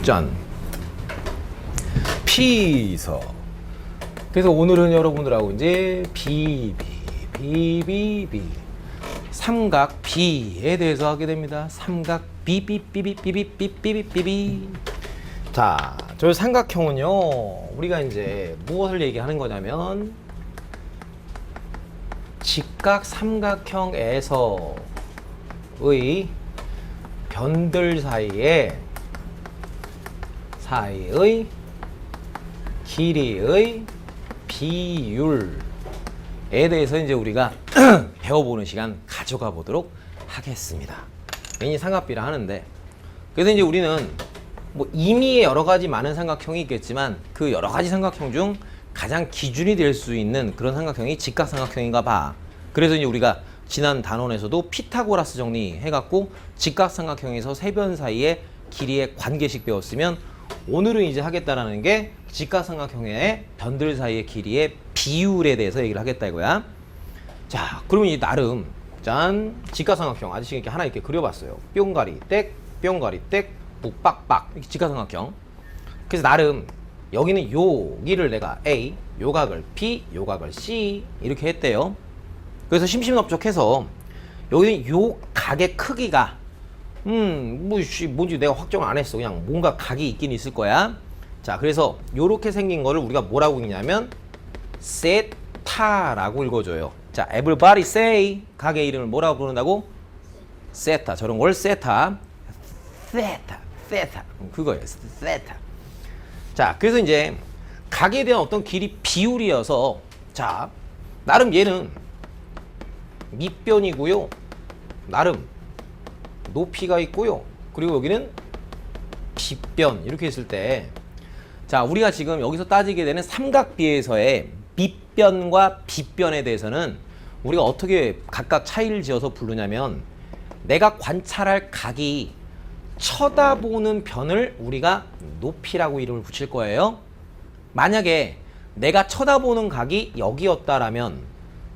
짠. 피서. 그래서 오늘은 여러분들하고 이제 비비 삼각 B에 대해서 하게 됩니다. 삼각 비비비비비비비비비. 자, 저 삼각형은요, 우리가 이제 무엇을 얘기하는 거냐면 직각 삼각형에서의 변들 사이의 길이의 비율에 대해서 이제 우리가 배워보는 시간 가져가 보도록 하겠습니다. 괜히 삼각비라 하는데, 그래서 이제 우리는 뭐 임의의 여러 가지 많은 삼각형이 있겠지만 그 여러 가지 삼각형 중 가장 기준이 될 수 있는 그런 삼각형이 직각 삼각형인가 봐. 그래서 이제 우리가 지난 단원에서도 피타고라스 정리 해갖고 직각 삼각형에서 세 변 사이의 길이의 관계식 배웠으면, 오늘은 이제 하겠다라는 게 직각 삼각형의 변들 사이의 길이의 비율에 대해서 얘기를 하겠다 이거야. 자, 그러면 이 나름 짠 직각 삼각형 아저씨 이렇게 하나 이렇게 그려봤어요. 뿅가리 땡, 뿅가리 땡, 빡빡 이렇게 직각 삼각형. 그래서 나름 여기는 여기를 내가 A, 요각을 B, 요각을 C 이렇게 했대요. 그래서 심심넓적해서 여기는 요 각의 크기가 뭔지 내가 확정을 안 했어. 그냥 뭔가 각이 있긴 있을 거야. 자, 그래서 요렇게 생긴 거를 우리가 뭐라고 읽냐면 세타라고 읽어줘요. 자, everybody say 각의 이름을 뭐라고 부른다고? 세타. 저런 걸 세타. 세타. 그거예요. 세타. 자, 그래서 이제 각에 대한 어떤 길이 비율이어서, 자, 나름 얘는 밑변이고요. 나름 높이가 있고요. 그리고 여기는 빗변 이렇게 있을 때, 자, 우리가 지금 여기서 따지게 되는 삼각비에서의 밑변과 빗변에 대해서는 우리가 어떻게 각각 차이를 지어서 부르냐면, 내가 관찰할 각이 쳐다보는 변을 우리가 높이라고 이름을 붙일 거예요. 만약에 내가 쳐다보는 각이 여기였다라면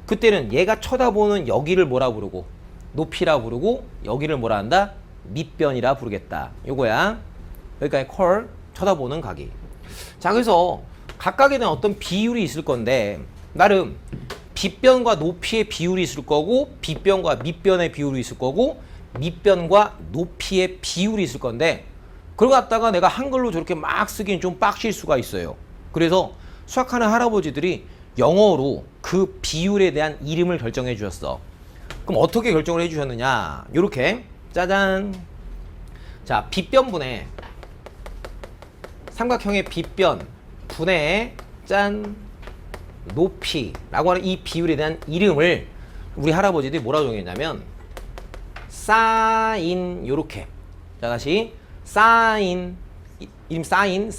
그때는 얘가 쳐다보는 여기를 뭐라 부르고 높이라 부르고, 여기를 뭐라 한다? 밑변이라 부르겠다. 요거야. 여기까지 콜 쳐다보는 각이. 자, 그래서 각각에 대한 어떤 비율이 있을 건데, 나름 빗변과 높이의 비율이 있을 거고, 빗변과 밑변의 비율이 있을 거고, 밑변과 높이의 비율이 있을 건데, 그걸 갖다가 내가 한글로 저렇게 막 쓰기엔 좀 빡실 수가 있어요. 그래서 수학하는 할아버지들이 영어로 그 비율에 대한 이름을 결정해 주셨어. 그럼 어떻게 결정을 해 주셨느냐? 요렇게 짜잔. 자, 빗변분의 삼각형의 빗변 분의 짠 높이라고 하는 이 비율에 대한 이름을 우리 할아버지들이 뭐라고 정했냐면 사인. 요렇게. 자, 다시 사인. 이름 사인.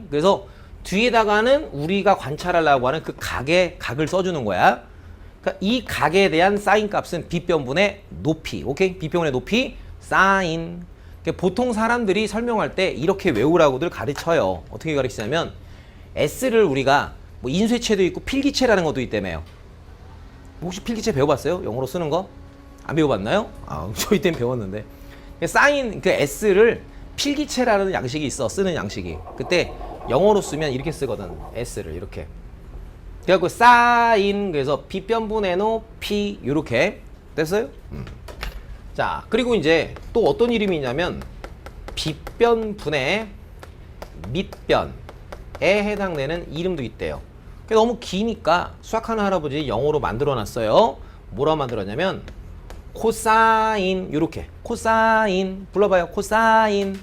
그래서 뒤에다가는 우리가 관찰하려고 하는 그 각을 써주는 거야. 그러니까 이 각에 대한 사인 값은 빗변분의 높이. 오케이? 빗변분의 높이 사인. 그러니까 보통 사람들이 설명할 때 이렇게 외우라고들 가르쳐요. 어떻게 가르치냐면, S를 우리가 뭐 인쇄체도 있고 필기체라는 것도 있다며요. 혹시 필기체 배워봤어요? 영어로 쓰는 거? 안 배워봤나요? 아, 저희 때는 배웠는데. 사인, 그 S를 필기체라는 양식이 있어. 쓰는 양식이. 그때 영어로 쓰면 이렇게 쓰거든. S를 이렇게. 그래갖고 사인, 그래서 빗변분의 높이 요렇게 됐어요? 자, 그리고 이제 또 어떤 이름이 있냐면 빗변분의 밑변에 해당되는 이름도 있대요. 너무 기니까 수학하는 할아버지 영어로 만들어놨어요. 뭐라 만들었냐면 코사인. 요렇게 코사인. 불러봐요. 코사인.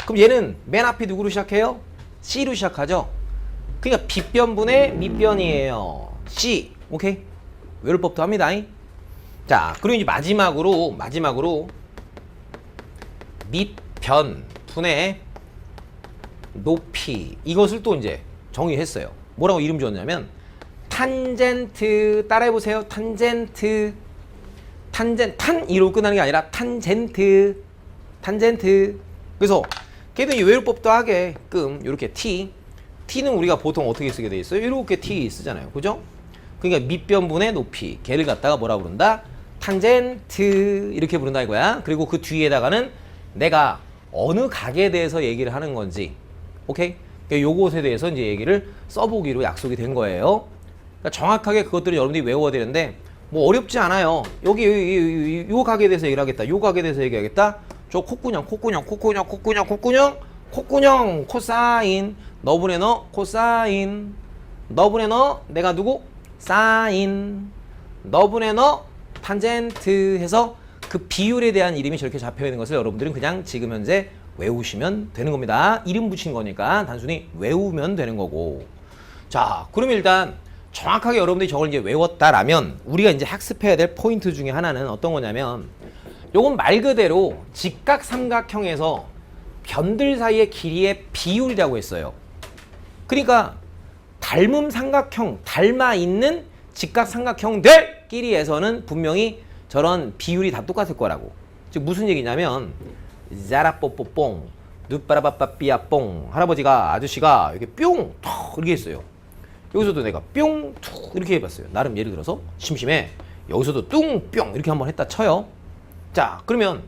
그럼 얘는 맨 앞이 누구로 시작해요? C로 시작하죠. 그러니까 빗변분의 밑변이에요. C. 오케이? 외울법도 합니다. 자, 그리고 이제 마지막으로 밑변분의 높이, 이것을 또 이제 정의했어요. 뭐라고 이름 지었냐면 탄젠트. 따라해보세요. 탄젠트. 탄 이로 끝나는 게 아니라 탄젠트. 그래서 걔도 이 외울법도 하게끔 이렇게 T는 우리가 보통 어떻게 쓰게 돼 있어요? 이렇게 T 쓰잖아요. 그죠? 그러니까 밑변분의 높이, 걔를 갖다가 뭐라 부른다? 탄젠트 이렇게 부른다 이거야. 그리고 그 뒤에다가는 내가 어느 각에 대해서 얘기를 하는 건지, 오케이? 그러니까 요것에 대해서 이제 얘기를 써보기로 약속이 된 거예요. 그러니까 정확하게 그것들을 여러분들이 외워야 되는데 뭐 어렵지 않아요. 여기 요 각에 대해서 얘기를 하겠다. 요 각에 대해서 얘기하겠다. 저 콧구녕 코사인 너분의 너 코사인 너분의 너 내가 누구 사인 너분의 너 탄젠트 해서 그 비율에 대한 이름이 저렇게 잡혀 있는 것을 여러분들은 그냥 지금 현재 외우시면 되는 겁니다. 이름 붙인 거니까 단순히 외우면 되는 거고. 자, 그러면 일단 정확하게 여러분들이 저걸 이제 외웠다라면 우리가 이제 학습해야 될 포인트 중에 하나는 어떤 거냐면 요건 말 그대로 직각삼각형에서 변들 사이의 길이의 비율이라고 했어요. 그러니까 닮음 삼각형, 닮아 있는 직각삼각형들끼리에서는 분명히 저런 비율이 다 똑같을 거라고. 즉 무슨 얘기냐면 자라뽀뽀뽕 누빠라빠빠삐아뽕 할아버지가 아저씨가 이렇게 뿅 톡 이렇게 했어요. 여기서도 내가 뿅 툭 이렇게 해봤어요. 나름 예를 들어서 심심해. 여기서도 뚱뿅 이렇게 한번 했다 쳐요. 자, 그러면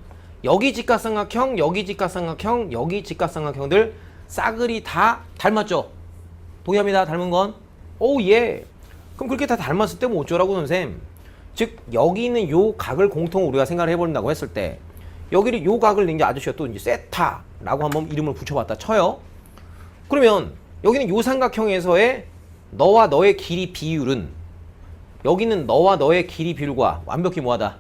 여기 직각삼각형, 여기 직각삼각형, 여기 직각삼각형들 싸그리 다 닮았죠? 동의합니다. 닮은 건? 오, 예. 그럼 그렇게 다 닮았을 때 뭐 어쩌라고 선생님? 즉 여기 있는 요 각을 공통으로 우리가 생각을 해본다고 했을 때 여기를 요 각을 이제 아저씨가 또 이제 세타라고 한번 이름을 붙여봤다 쳐요. 그러면 여기는 요 삼각형에서의 너와 너의 길이 비율은 여기는 너와 너의 길이 비율과 완벽히 뭐하다?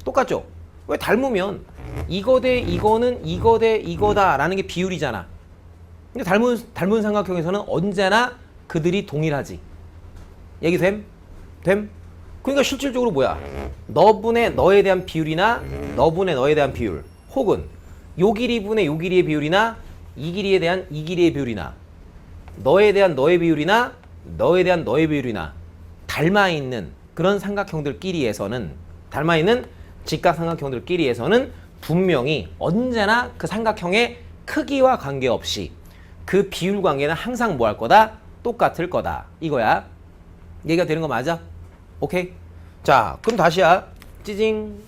똑같죠? 왜 닮으면 이거 대 이거는 이거 대 이거다 라는 게 비율이잖아. 근데 닮은 삼각형에서는 언제나 그들이 동일하지. 얘기 됨? 됨? 그러니까 실질적으로 뭐야? 너분의 너에 대한 비율이나 너분의 너에 대한 비율 혹은 요 길이분의 요 길이의 비율이나 이 길이에 대한 이 길이의 비율이나 너에 대한 너의 비율이나 너에 대한 너의 비율이나 닮아있는 그런 삼각형들끼리에서는 닮아있는 직각삼각형들끼리에서는 분명히 언제나 그 삼각형의 크기와 관계없이 그 비율 관계는 항상 뭐 할 거다? 똑같을 거다. 이거야. 얘기가 되는 거 맞아? 오케이? 자, 그럼 다시야. 찌징.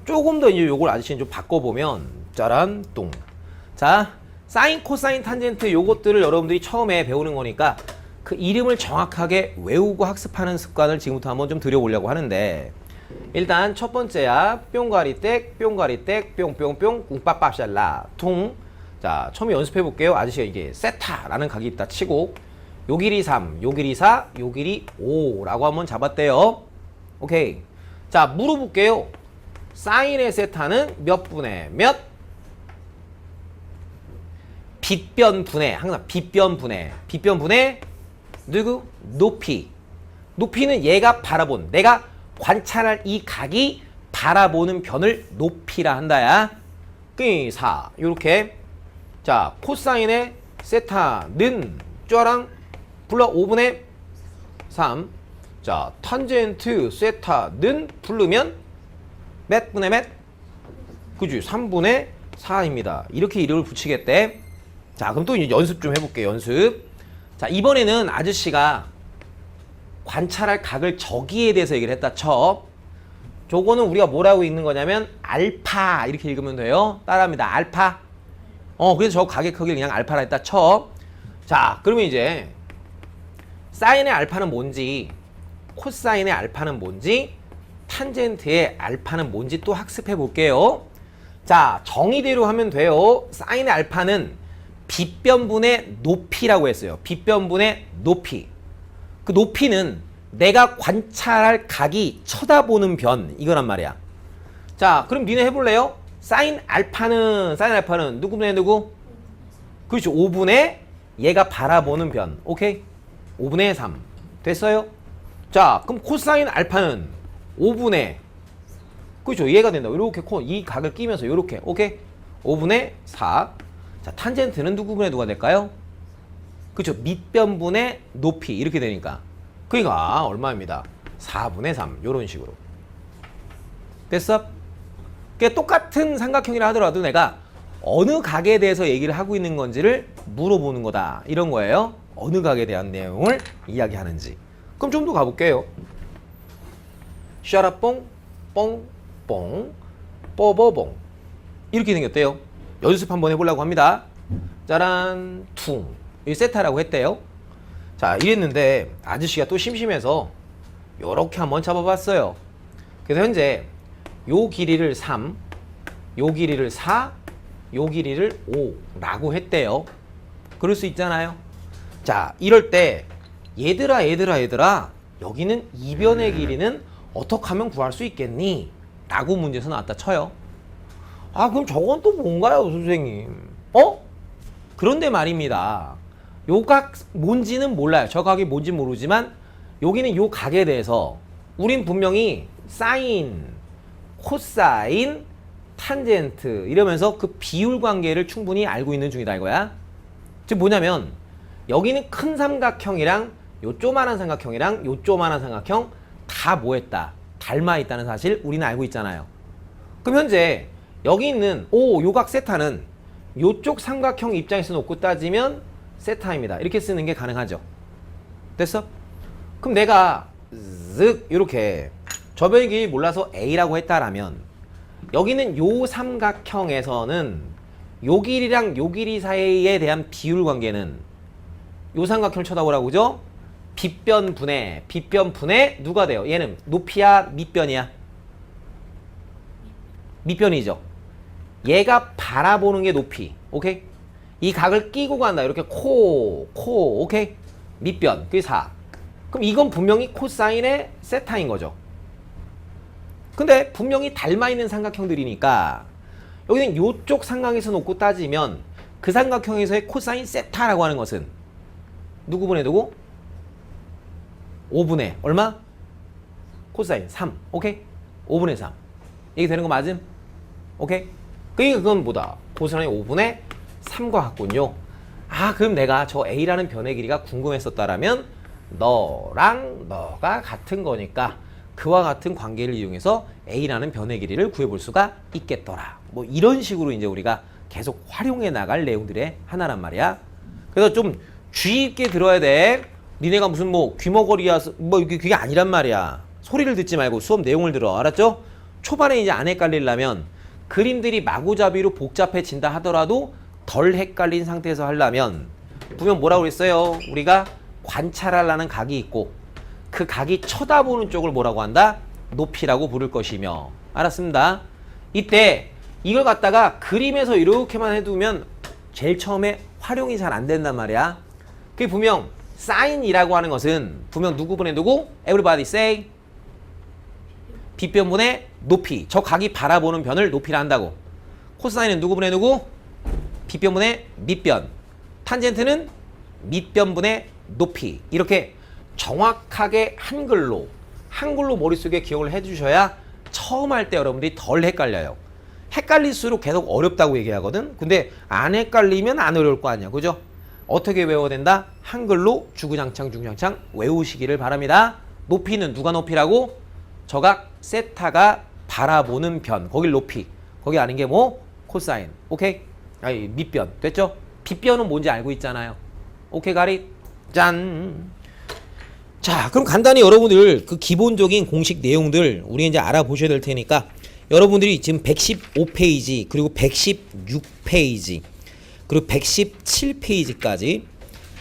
조금 더 이제 요걸 아저씨는 좀 바꿔보면 짜란 뚱. 자, 사인, 코사인, 탄젠트 요것들을 여러분들이 처음에 배우는 거니까 그 이름을 정확하게 외우고 학습하는 습관을 지금부터 한번 좀 들여보려고 하는데 일단 첫 번째야. 뿅가리댁, 뿅가리댁, 뿅뿅뿅, 꿍빠빠샬라, 퉁. 자, 처음에 연습해 볼게요. 아저씨가 이게 세타라는 각이 있다 치고 요 길이 3, 요 길이 4, 요 길이 5라고 한번 잡았대요. 오케이. 자, 물어볼게요. 사인의 세타는 몇 분의 몇? 빗변분의, 항상 빗변분의, 빗변분의 누구? 높이. 높이는 얘가 바라본, 내가 관찰할 이 각이 바라보는 변을 높이라 한다야. 그 4, 요렇게. 자, 코사인의 세타는 쩌랑 불러 5분의 3. 자, 탄젠트 세타는 부르면 몇 분의 몇? 그죠? 3분의 4입니다. 이렇게 이름을 붙이겠대. 자, 그럼 또 이제 연습 좀 해볼게요. 연습. 자, 이번에는 아저씨가 관찰할 각을 저기에 대해서 얘기를 했다 쳐. 저거는 우리가 뭐라고 읽는 거냐면 알파 이렇게 읽으면 돼요. 따라합니다. 알파. 그래서 저 각의 크기를 그냥 알파라 했다 쳐. 자, 그러면 이제 사인의 알파는 뭔지, 코사인의 알파는 뭔지, 탄젠트의 알파는 뭔지 또 학습해 볼게요. 자, 정의대로 하면 돼요. 사인의 알파는 빗변분의 높이라고 했어요. 빗변분의 높이. 그 높이는 내가 관찰할 각이 쳐다보는 변 이거란 말이야. 자, 그럼 니네 해볼래요? 사인 알파는 누구분의 누구? 그렇죠. 5분의 얘가 바라보는 변. 오케이? 5분의 3. 됐어요? 자, 그럼 코사인 알파는 5분의 그렇죠. 얘가 된다. 이렇게 이 각을 끼면서 이렇게. 오케이? 5분의 4. 자, 탄젠트는 누구분의 누가 될까요? 그렇죠. 밑변분의 높이 이렇게 되니까. 그러니까 얼마입니다. 4분의 3 이런 식으로. 됐어? 그러니까 똑같은 삼각형이라 하더라도 내가 어느 각에 대해서 얘기를 하고 있는 건지를 물어보는 거다. 이런 거예요. 어느 각에 대한 내용을 이야기하는지. 그럼 좀 더 가볼게요. 샤라뽕, 뽕, 뽕, 뽀뽀봉. 이렇게 생겼대요. 연습 한번 해보려고 합니다. 짜란 퉁. 이 세타라고 했대요. 자, 이랬는데 아저씨가 또 심심해서 요렇게 한번 잡아봤어요. 그래서 현재 요 길이를 3, 요 길이를 4, 요 길이를 5라고 했대요. 그럴 수 있잖아요. 자, 이럴 때 얘들아 여기는 이변의 길이는 어떻게 하면 구할 수 있겠니? 라고 문제에서 나왔다 쳐요. 아, 그럼 저건 또 뭔가요, 선생님? 그런데 말입니다. 요 각 뭔지는 몰라요. 저 각이 뭔지 모르지만 여기는 요 각에 대해서 우린 분명히 사인, 코사인, 탄젠트 이러면서 그 비율 관계를 충분히 알고 있는 중이다 이거야. 즉 뭐냐면 여기는 큰 삼각형이랑 요 조만한 삼각형이랑 요 조만한 삼각형 다 뭐했다? 닮아 있다는 사실 우리는 알고 있잖아요. 그럼 현재 여기 있는 요각 세타는 요쪽 삼각형 입장에서 놓고 따지면 세타입니다. 이렇게 쓰는 게 가능하죠. 됐어? 그럼 내가 쓱 이렇게 저변의 길이 몰라서 A라고 했다라면 여기는 요 삼각형에서는 요 길이랑 요 길이 사이에 대한 비율 관계는 요 삼각형을 쳐다보라고 그죠? 빗변분의 누가 돼요? 얘는 높이야 밑변이야? 밑변이죠. 얘가 바라보는 게 높이. 오케이? 이 각을 끼고 간다. 이렇게 오케이? 밑변. 그게 4. 그럼 이건 분명히 코사인의 세타인 거죠. 근데 분명히 닮아 있는 삼각형들이니까 여기는 요쪽 삼각에서 놓고 따지면 그 삼각형에서의 코사인 세타라고 하는 것은 누구분의 누구? 5분의 얼마? 코사인 3. 오케이? 5분의 3. 이게 되는 거 맞음? 오케이? 그러니까 그건 뭐다? 코사인 5분의 3과 같군요. 아, 그럼 내가 저 A라는 변의 길이가 궁금했었다라면 너랑 너가 같은 거니까 그와 같은 관계를 이용해서 A라는 변의 길이를 구해볼 수가 있겠더라. 뭐 이런 식으로 이제 우리가 계속 활용해 나갈 내용들의 하나란 말이야. 그래서 좀 주의 있게 들어야 돼. 니네가 무슨 뭐 귀머거리야 뭐 그게 아니란 말이야. 소리를 듣지 말고 수업 내용을 들어. 알았죠? 초반에 이제 안 헷갈리려면 그림들이 마구잡이로 복잡해진다 하더라도 덜 헷갈린 상태에서 하려면 보면 뭐라고 그랬어요? 우리가 관찰하려는 각이 있고 그 각이 쳐다보는 쪽을 뭐라고 한다? 높이라고 부를 것이며. 알았습니다. 이때 이걸 갖다가 그림에서 이렇게만 해두면 제일 처음에 활용이 잘 안 된단 말이야. 그게 분명 사인이라고 하는 것은 분명 누구분의 누구? Everybody say 빗변분의 높이. 저 각이 바라보는 변을 높이라 한다고. 코사인은 누구분의 누구? 빗변분의 밑변. 탄젠트는 밑변분의 높이. 이렇게 정확하게 한글로 머릿속에 기억을 해주셔야 처음 할 때 여러분들이 덜 헷갈려요. 헷갈릴수록 계속 어렵다고 얘기하거든. 근데 안 헷갈리면 안 어려울 거 아니야. 그죠? 어떻게 외워야 된다? 한글로 주구장창 외우시기를 바랍니다. 높이는 누가 높이라고? 저각 세타가 바라보는 변. 거길 높이. 거기 아닌 게 뭐? 코사인. 오케이? 아니 밑변. 됐죠? 빗변은 뭔지 알고 있잖아요. 오케이 가리? 짠! 자, 그럼 간단히 여러분들 그 기본적인 공식 내용들 우리 이제 알아보셔야 될 테니까 여러분들이 지금 115페이지 그리고 116페이지 그리고 117페이지까지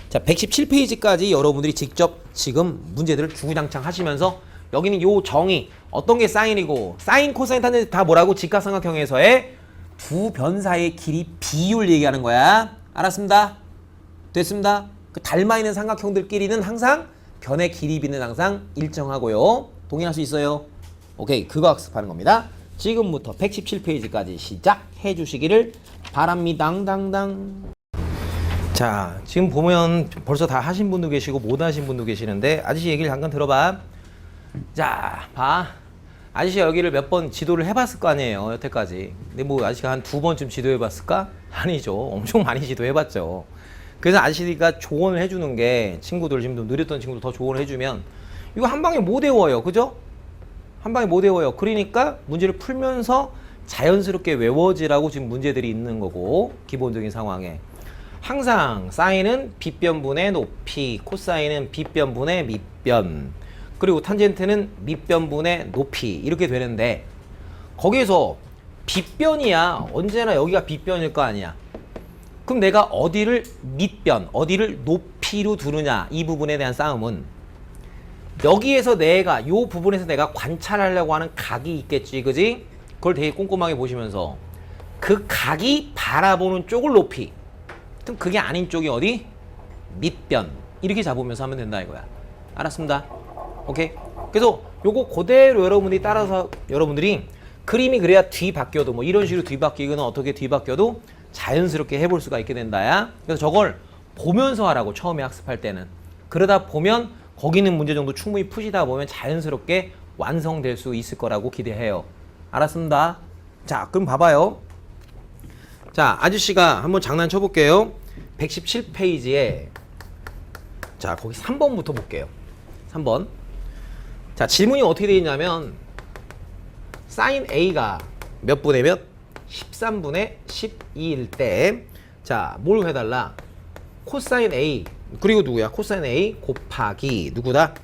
자 117페이지까지 여러분들이 직접 지금 문제들을 주구장창 하시면서 여기는 요 정의 어떤 게 사인이고 사인 코사인 탄젠트 다 뭐라고? 직각삼각형에서의 두 변 사이의 길이 비율 얘기하는 거야. 알았습니다. 됐습니다. 그 닮아 있는 삼각형들끼리는 항상 변의 길이 비는 항상 일정하고요. 동의할 수 있어요? 오케이, 그거 학습하는 겁니다. 지금부터 117페이지까지 시작해 주시기를 바랍니다. 당당. 자, 지금 보면 벌써 다 하신 분도 계시고 못 하신 분도 계시는데 아저씨 얘기를 잠깐 들어봐. 자, 봐. 아저씨 여기를 몇 번 지도를 해봤을 거 아니에요, 여태까지. 근데 뭐 아저씨가 한 2번쯤 지도해봤을까? 아니죠. 엄청 많이 지도해봤죠. 그래서 아저씨가 조언을 해주는 게 친구들 지금 좀 느렸던 친구들 더 조언을 해주면 이거 한 방에 못 외워요. 그죠? 한 방에 못 외워요. 그러니까 문제를 풀면서 자연스럽게 외워지라고 지금 문제들이 있는 거고 기본적인 상황에 항상 사인은 빗변분의 높이, 코사인은 빗변분의 밑변, 그리고 탄젠트는 밑변분의 높이 이렇게 되는데 거기에서 빗변이야. 언제나 여기가 빗변일 거 아니야. 그럼 내가 어디를 밑변, 어디를 높이로 두느냐, 이 부분에 대한 싸움은 여기에서 내가 요 부분에서 내가 관찰하려고 하는 각이 있겠지, 그지? 그걸 되게 꼼꼼하게 보시면서 그 각이 바라보는 쪽을 높이, 그럼 그게 아닌 쪽이 어디? 밑변. 이렇게 잡으면서 하면 된다 이거야. 알았습니다. 오케이? 그래서 요거 그대로 여러분들이 따라서 여러분들이 그림이 그래야 뒤바뀌어도 뭐 이런 식으로 뒤바뀌거나 어떻게 뒤바뀌어도 자연스럽게 해볼 수가 있게 된다야. 그래서 저걸 보면서 하라고, 처음에 학습할 때는. 그러다 보면 거기 있는 문제 정도 충분히 푸시다 보면 자연스럽게 완성될 수 있을 거라고 기대해요. 알았습니다. 자, 그럼 봐봐요. 자, 아저씨가 한번 장난쳐 볼게요. 117페이지에 자, 거기 3번부터 볼게요. 3번. 자, 질문이 어떻게 되어 있냐면 사인 A가 몇 분의 몇? 13분의 12일 때, 자, 뭘 해달라? 코사인 A, 그리고 누구야? 코사인 A 곱하기 누구다?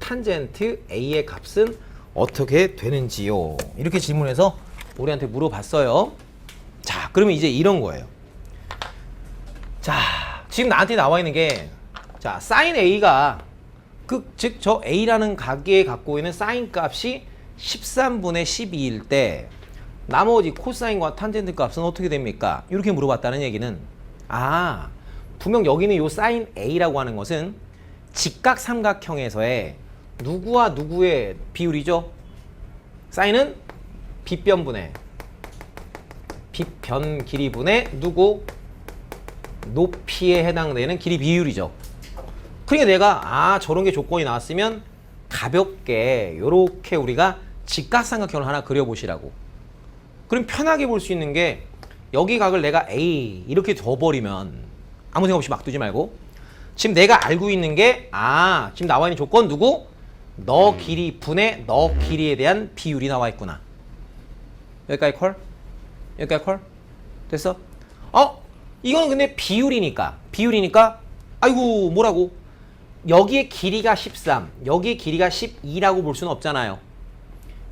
탄젠트 A의 값은 어떻게 되는지요? 이렇게 질문해서 우리한테 물어봤어요. 자, 그러면 이제 이런 거예요. 자, 지금 나한테 나와 있는 게, 자, 사인 A가 즉 저 A라는 가계에 갖고 있는 사인 값이 13분의 12일 때 나머지 코사인과 탄젠트 값은 어떻게 됩니까? 이렇게 물어봤다는 얘기는, 아, 분명 여기는 요 사인 A라고 하는 것은 직각삼각형에서의 누구와 누구의 비율이죠? 사인은 빗변분의 빗변 길이분의 누구? 높이에 해당되는 길이 비율이죠. 그러니까 내가 저런 게 조건이 나왔으면 가볍게 요렇게 우리가 직각삼각형을 하나 그려보시라고. 그럼 편하게 볼 수 있는 게 여기 각을 내가 A 이렇게 둬버리면 아무 생각 없이 막 두지 말고, 지금 내가 알고 있는 게 지금 나와 있는 조건 누구? 너 길이 분의 너 길이에 대한 비율이 나와 있구나. 여기까지 콜? 여기까지 콜? 됐어? 이거는 근데 비율이니까 아이고 뭐라고? 여기에 길이가 13, 여기에 길이가 12라고 볼 수는 없잖아요.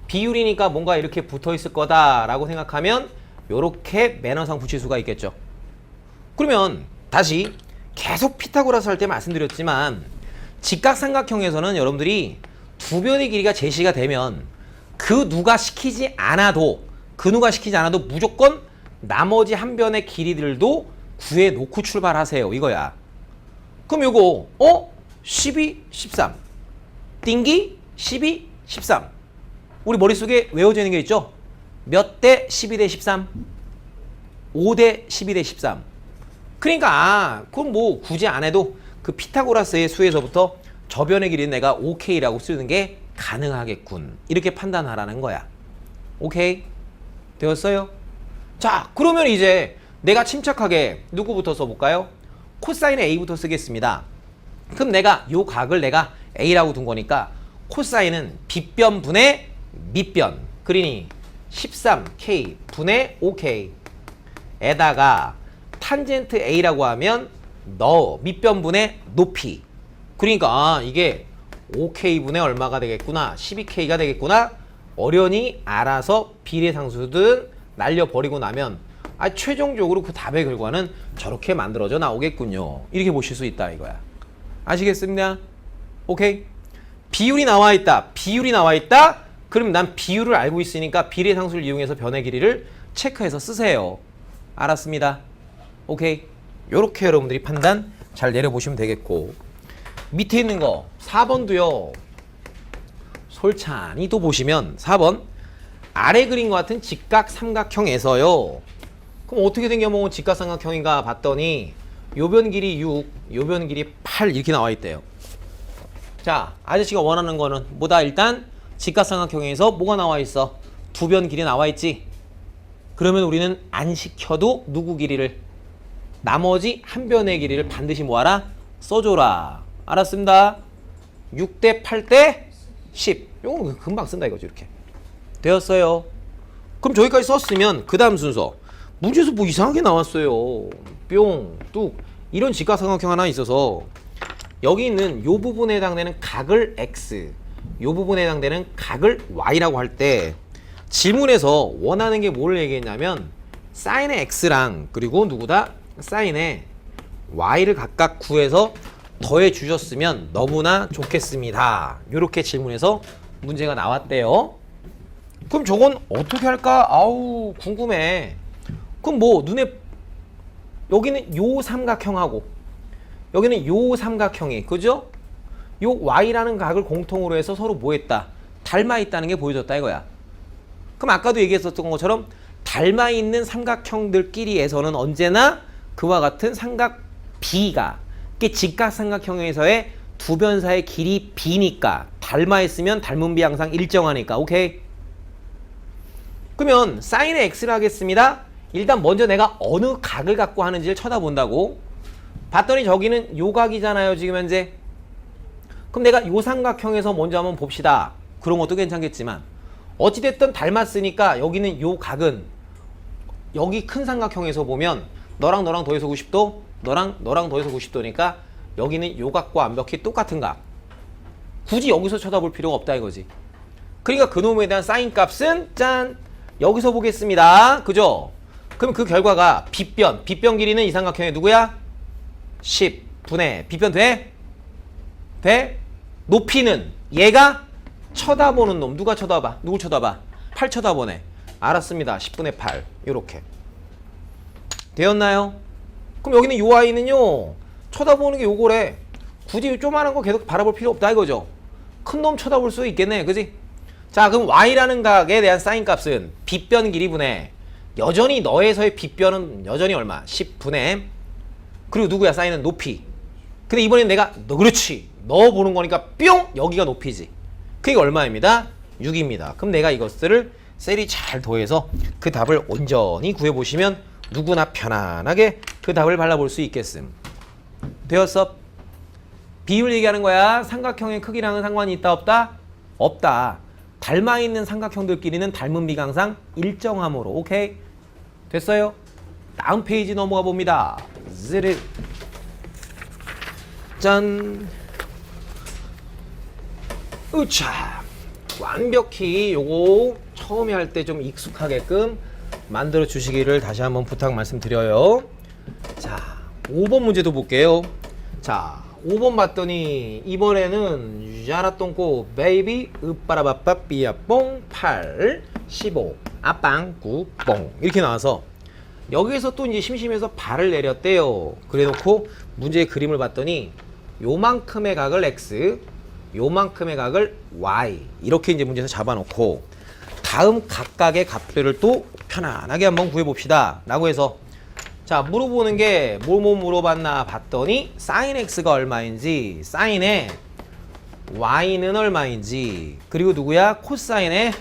비율이니까 뭔가 이렇게 붙어 있을 거다라고 생각하면 요렇게 매너상 붙일 수가 있겠죠. 그러면 다시 계속 피타고라스 할 때 말씀드렸지만 직각삼각형에서는 여러분들이 두 변의 길이가 제시가 되면 그 누가 시키지 않아도 무조건 나머지 한 변의 길이들도 구해 놓고 출발하세요 이거야. 그럼 요거 12, 13 띵기 12, 13 우리 머릿속에 외워져 있는 게 있죠? 몇 대 12대 13? 5대 12대 13. 그러니까 그럼 뭐 굳이 안 해도 그 피타고라스의 수에서부터 저변의 길이는 내가 OK라고 쓰는 게 가능하겠군. 이렇게 판단하라는 거야. 오케이? 되었어요? 자, 그러면 이제 내가 침착하게 누구부터 써볼까요? 코사인 A부터 쓰겠습니다. 그럼 내가 요 각을 내가 A라고 둔 거니까 코사인은 빗변 분의 밑변. 그러니 13K 분의 5K 에다가 탄젠트 A라고 하면 너 밑변 분의 높이. 그러니까 이게 5K 분의 얼마가 되겠구나, 12K가 되겠구나. 어련히 알아서 비례상수든 날려버리고 나면 최종적으로 그 답의 결과는 저렇게 만들어져 나오겠군요. 이렇게 보실 수 있다 이거야. 아시겠습니다? 오케이? 비율이 나와 있다. 그럼 난 비율을 알고 있으니까 비례상수를 이용해서 변의 길이를 체크해서 쓰세요. 알았습니다. 오케이? 요렇게 여러분들이 판단 잘 내려보시면 되겠고, 밑에 있는 거 4번도요. 솔찬히 또 보시면 4번 아래 그림과 같은 직각삼각형에서요. 그럼 어떻게 된 경우 직각삼각형인가 봤더니 요변 길이 6, 요변 길이 8 이렇게 나와 있대요. 자, 아저씨가 원하는 거는 뭐다? 일단 직각삼각형에서 뭐가 나와 있어? 두 변 길이 나와 있지. 그러면 우리는 안 시켜도 누구 길이를, 나머지 한 변의 길이를 반드시 뭐하라? 써줘라. 알았습니다. 6대 8대 10. 요거는 금방 쓴다 이거죠. 이렇게 되었어요. 그럼 저기까지 썼으면 그 다음 순서 문제에서 뭐 이상하게 나왔어요. 뿅, 뚝 이런 직각삼각형 하나 있어서 여기 있는 요 부분에 해당되는 각을 X, 요 부분에 해당되는 각을 Y라고 할 때 지문에서 원하는 게 뭘 얘기했냐면 사인의 x랑 그리고 누구다? 사인의 y를 각각 구해서 더해 주셨으면 너무나 좋겠습니다. 이렇게 질문에서 문제가 나왔대요. 그럼 저건 어떻게 할까? 아우 궁금해. 그럼 뭐 눈에 여기는 요 삼각형하고 여기는 요 삼각형이 그죠? 요 y라는 각을 공통으로 해서 서로 뭐 했다? 닮아 있다는 게 보여줬다 이거야. 그럼 아까도 얘기했었던 것처럼 닮아 있는 삼각형들끼리에서는 언제나 그와 같은 삼각 B가 이게 직각삼각형에서의 두 변사의 길이 B니까 닮아 있으면 닮은 비 항상 일정하니까 오케이? 그러면 사인의 x를 하겠습니다. 일단 먼저 내가 어느 각을 갖고 하는지를 쳐다본다고. 봤더니 저기는 요 각이잖아요 지금 현재. 그럼 내가 요 삼각형에서 먼저 한번 봅시다. 그런 것도 괜찮겠지만 어찌됐든 닮았으니까 여기는 요 각은 여기 큰 삼각형에서 보면 너랑 너랑 더해서 90도 너랑 더해서 90도니까 여기는 요 각과 완벽히 똑같은 각. 굳이 여기서 쳐다볼 필요가 없다 이거지. 그러니까 그놈에 대한 사인 값은 짠 여기서 보겠습니다. 그죠? 그럼 그 결과가 빗변 길이는 이 삼각형의 누구야? 10분의 빗변 돼? 돼? 높이는 얘가 쳐다보는 놈. 누가 쳐다봐? 누굴 쳐다봐? 8 쳐다보네. 알았습니다. 10분의 8 요렇게 되었나요? 그럼 여기는 요 아이는요 쳐다보는 게 요거래. 굳이 조그마한 거 계속 바라볼 필요 없다 이거죠. 큰 놈 쳐다볼 수 있겠네 그지? 자 그럼 y라는 각에 대한 사인 값은 빗변 길이 분의 여전히 너에서의 빗변은 여전히 얼마? 10분의 그리고 누구야? 사인은 높이. 근데 이번엔 내가 너 그렇지 너 보는 거니까 뿅 여기가 높이지. 그게 얼마입니다? 6입니다. 그럼 내가 이것들을 셀이 잘 더해서 그 답을 온전히 구해보시면 누구나 편안하게 그 답을 발라볼 수 있겠음. 되었어? 비율 얘기하는 거야. 삼각형의 크기랑은 상관이 있다 없다? 없다. 닮아있는 삼각형들끼리는 닮은 비가 항상 일정함으로. 오케이? 됐어요? 다음 페이지 넘어가 봅니다. 즈르. 짠. 으차. 완벽히 요거 처음에 할 때 좀 익숙하게끔 만들어 주시기를 다시 한번 부탁 말씀드려요. 자, 5번 문제도 볼게요. 자, 5번 봤더니 이번에는 야라똥꼬 베이비 으빠라바빠 삐야뽕 8 15 아빵 9 뽕 이렇게 나와서 여기에서 또 이제 심심해서 발을 내렸대요. 그래 놓고 문제의 그림을 봤더니 요만큼의 각을 x 요만큼의 각을 y 이렇게 이제 문제에서 잡아놓고 다음 각각의 값들을 또 편안하게 한번 구해봅시다 라고 해서 자 물어보는 게 뭐 물어봤나 봤더니 사인 x가 얼마인지 사인의 y는 얼마인지 그리고 누구야 코사인의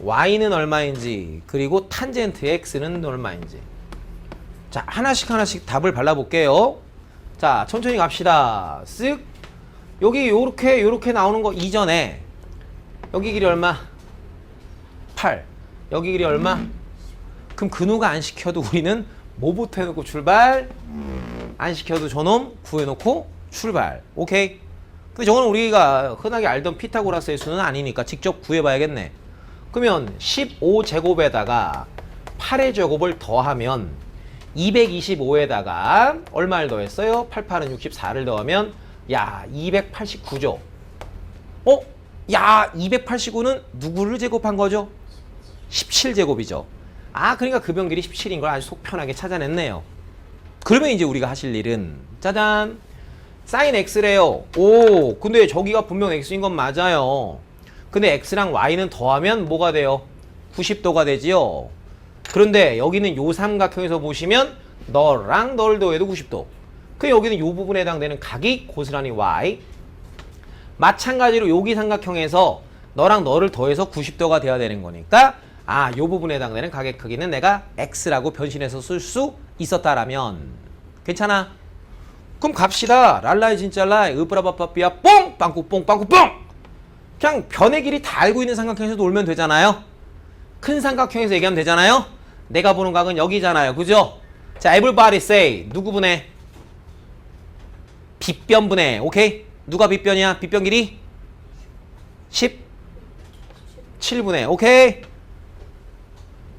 y는 얼마인지 그리고 탄젠트 x는 얼마인지. 자 하나씩 답을 발라볼게요. 자 천천히 갑시다. 쓱 여기 요렇게 나오는 거 이전에 여기 길이 얼마? 8 여기 길이 얼마? 그럼 근우가 안 시켜도 우리는 뭐부터 해놓고 출발? 안 시켜도 저놈 구해놓고 출발. 오케이? 근데 저건 우리가 흔하게 알던 피타고라스의 수는 아니니까 직접 구해봐야겠네. 그러면 15제곱에다가 8의 제곱을 더하면 225에다가 얼마를 더했어요? 88은 64를 더하면 야 289죠. 야 289는 누구를 제곱한 거죠? 17제곱이죠. 아 그러니까 그 변길이 17인 걸 아주 속 편하게 찾아냈네요. 그러면 이제 우리가 하실 일은 짜잔 사인 x래요. 오 근데 저기가 분명 x인 건 맞아요. 근데 x랑 y는 더하면 뭐가 돼요? 90도가 되지요. 그런데 여기는 요 삼각형에서 보시면 너랑 너를 더해도 90도. 그 여기는 요 부분에 해당되는 각이 고스란히 y. 마찬가지로 여기 삼각형에서 너랑 너를 더해서 90도가 돼야 되는 거니까 아, 요 부분에 해당되는 각의 크기는 내가 x라고 변신해서 쓸 수 있었다라면 괜찮아? 그럼 갑시다. 랄라이 진짜라이 으브라바빠삐야 뽕! 빵꾸뽕 빵꾸뽕! 그냥 변의 길이 다 알고 있는 삼각형에서 놀면 되잖아요. 큰 삼각형에서 얘기하면 되잖아요. 내가 보는 각은 여기잖아요. 그죠? 자, everybody say 누구 분해? 빗변 분해. 오케이? 누가 빗변이야? 빗변 길이? 10? 17분의 오케이.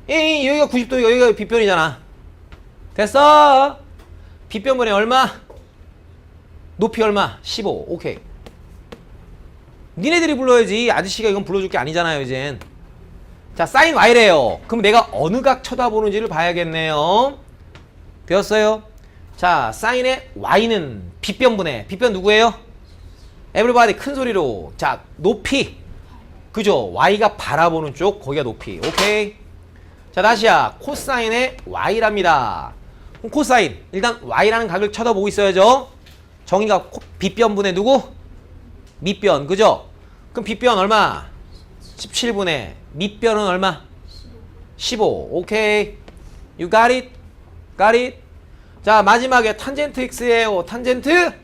에이 여기가 90도 여기가 빗변이잖아. 됐어. 빗변분의 얼마? 높이 얼마? 15 오케이. 니네들이 불러야지. 아저씨가 이건 불러줄 게 아니잖아요 이젠. 자 사인 y래요. 그럼 내가 어느 각 쳐다보는지를 봐야겠네요. 되었어요? 자 사인의 y는 빗변분의 빗변 누구예요? 에브리바디 큰 소리로. 자 높이 그죠? y가 바라보는 쪽 거기가 높이 오케이. 자 다시야 코사인의 y랍니다. 그럼 코사인 일단 y라는 각을 쳐다보고 있어야죠. 정의가 빗변분의 누구? 밑변 그죠? 그럼 빗변 얼마? 17분의 밑변은 얼마? 15 오케이. You got it? got it? 자 마지막에 탄젠트 x예요. 탄젠트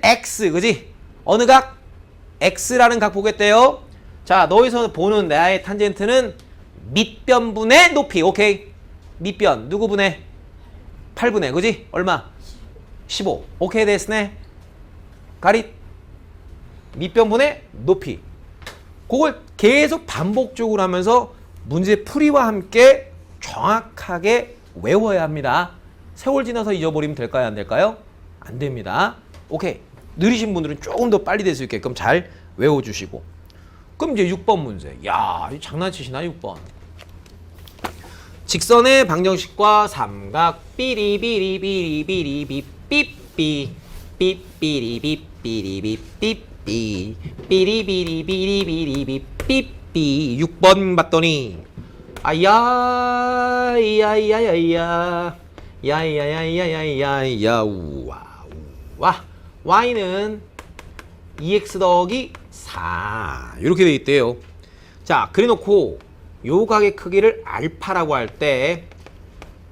x 그지? 어느 각? x라는 각 보겠대요. 자 너희서 보는 나의 탄젠트는 밑변분의 높이 오케이. 밑변 누구 분의? 8분의 그지? 얼마? 15 오케이 됐네. got it? 밑변분의 높이. 그걸 계속 반복적으로 하면서 문제 풀이와 함께 정확하게 외워야 합니다. 세월 지나서 잊어버리면 될까요? 안 될까요? 안 됩니다. 오케이. 느리신 분들은 조금 더 빨리 될 수 있게끔 잘 외워주시고. 그럼 이제 6번 문제. 야, 장난치시나 6번. 직선의 방정식과 삼각 삐리비리비리비리비 삐삐 삐삐리비비리비 삐삐 삐리비리비리비리비 삐삐 6번 봤더니 아야 야야야야 야야야야야야야 우와 y는 2x 더하기 4 이렇게 돼 있대요. 자 그래놓고 요 각의 크기를 알파라고 할 때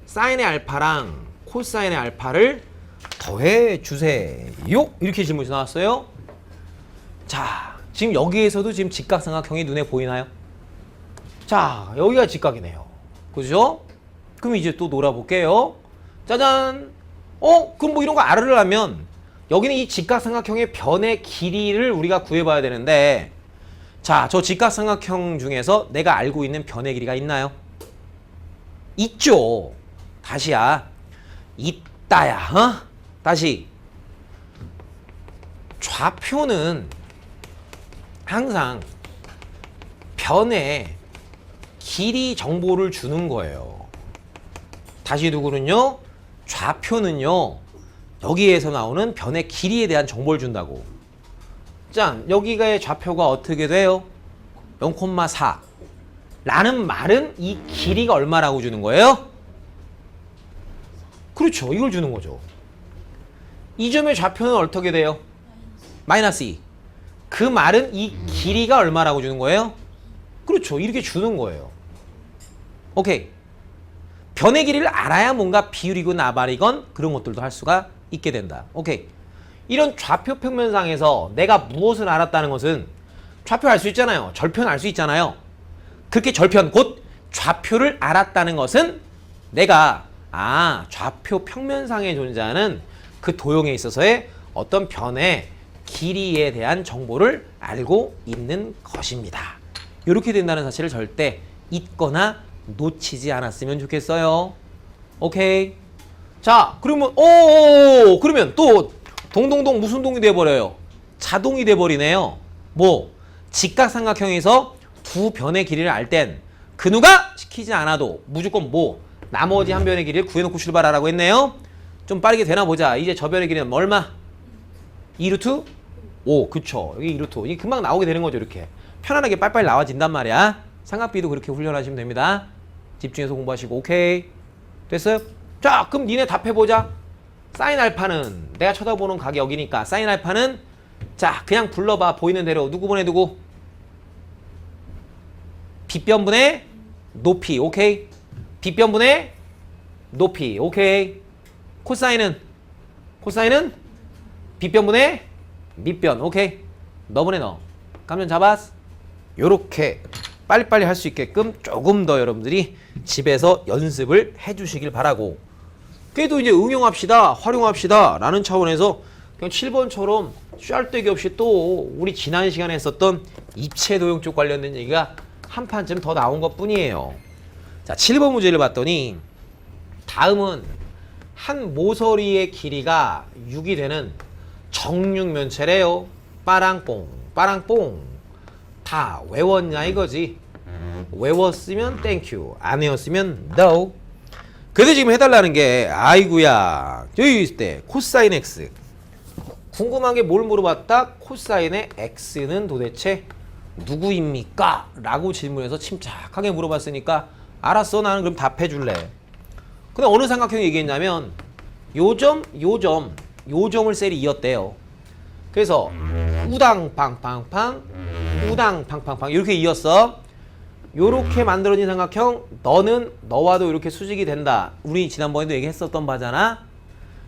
사인의 알파랑 코사인의 알파를 더해 주세요. 이렇게 질문이 나왔어요. 자 지금 여기에서도 지금 직각삼각형이 눈에 보이나요? 자 여기가 직각이네요. 그죠? 그럼 이제 또 놀아볼게요. 짜잔. 그럼 뭐 이런 거 알으려면 여기는 이 직각삼각형의 변의 길이를 우리가 구해봐야 되는데 자, 저 직각삼각형 중에서 내가 알고 있는 변의 길이가 있나요? 있죠. 다시야. 있다야. 어? 다시. 좌표는 항상 변의 길이 정보를 주는 거예요. 다시 누구는요? 좌표는요. 여기에서 나오는 변의 길이에 대한 정보를 준다고. 자, 여기가의 좌표가 어떻게 돼요? 0,4 라는 말은 이 길이가 얼마라고 주는 거예요? 그렇죠. 이걸 주는 거죠. 이 점의 좌표는 어떻게 돼요? 마이너스 2. 그 말은 이 길이가 얼마라고 주는 거예요? 그렇죠. 이렇게 주는 거예요. 오케이. 변의 길이를 알아야 뭔가 비율이건 나발이건 그런 것들도 할 수가 있게 된다. 오케이. 이런 좌표 평면상에서 내가 무엇을 알았다는 것은 좌표 알 수 있잖아요. 절편 알 수 있잖아요. 그렇게 절편 곧 좌표를 알았다는 것은 내가 좌표 평면상에 존재하는 그 도형에 있어서의 어떤 변의 길이에 대한 정보를 알고 있는 것입니다. 이렇게 된다는 사실을 절대 잊거나 놓치지 않았으면 좋겠어요. 오케이. 자, 그러면 그러면 또 동동동 무슨 동이 돼버려요? 자동이 돼버리네요. 뭐 직각삼각형에서 두 변의 길이를 알 땐 그 누가 시키지 않아도 무조건 뭐 나머지 한 변의 길이를 구해놓고 출발하라고 했네요. 좀 빠르게 되나 보자. 이제 저 변의 길이는 얼마? 2루트? 5 그쵸. 여기 2루트. 이게 금방 나오게 되는 거죠. 이렇게 편안하게 빨리빨리 나와진단 말이야. 삼각비도 그렇게 훈련하시면 됩니다. 집중해서 공부하시고. 오케이 됐어요? 자 그럼 니네 답해보자. 사인 알파는 내가 쳐다보는 각이 여기니까 사인 알파는 자 그냥 불러봐. 보이는 대로 누구 분의 누구? 빗변분의 높이. 오케이. 빗변분의 높이. 오케이. 코사인은 빗변분의 밑변. 오케이. 너분의 너. 감면 잡았어. 요렇게 빨리빨리 할 수 있게끔 조금 더 여러분들이 집에서 연습을 해주시길 바라고. 그래도 이제 응용합시다, 활용합시다 라는 차원에서 그냥 7번처럼 짤데기 없이 또 우리 지난 시간에 했었던 입체 도형 쪽 관련된 얘기가 한 판쯤 더 나온 것 뿐이에요. 자, 7번 문제를 봤더니 다음은 한 모서리의 길이가 6이 되는 정육면체래요. 빠랑뽕 빠랑뽕. 다 외웠냐 이거지. 외웠으면 땡큐, 안 외웠으면 no. 그래도 지금 해달라는 게 아이구야 여기 있을 때 코사인 x 궁금한 게 뭘 물어봤다? 코사인의 x는 도대체 누구입니까? 라고 질문해서 침착하게 물어봤으니까 알았어, 나는 그럼 답해줄래. 근데 어느 삼각형이 얘기했냐면 요점 요점 요점을 셀이 이었대요. 그래서 우당 팡팡팡 우당 팡팡팡 이렇게 이었어. 요렇게 만들어진 삼각형, 너는 너와도 이렇게 수직이 된다. 우리 지난번에도 얘기했었던 바잖아.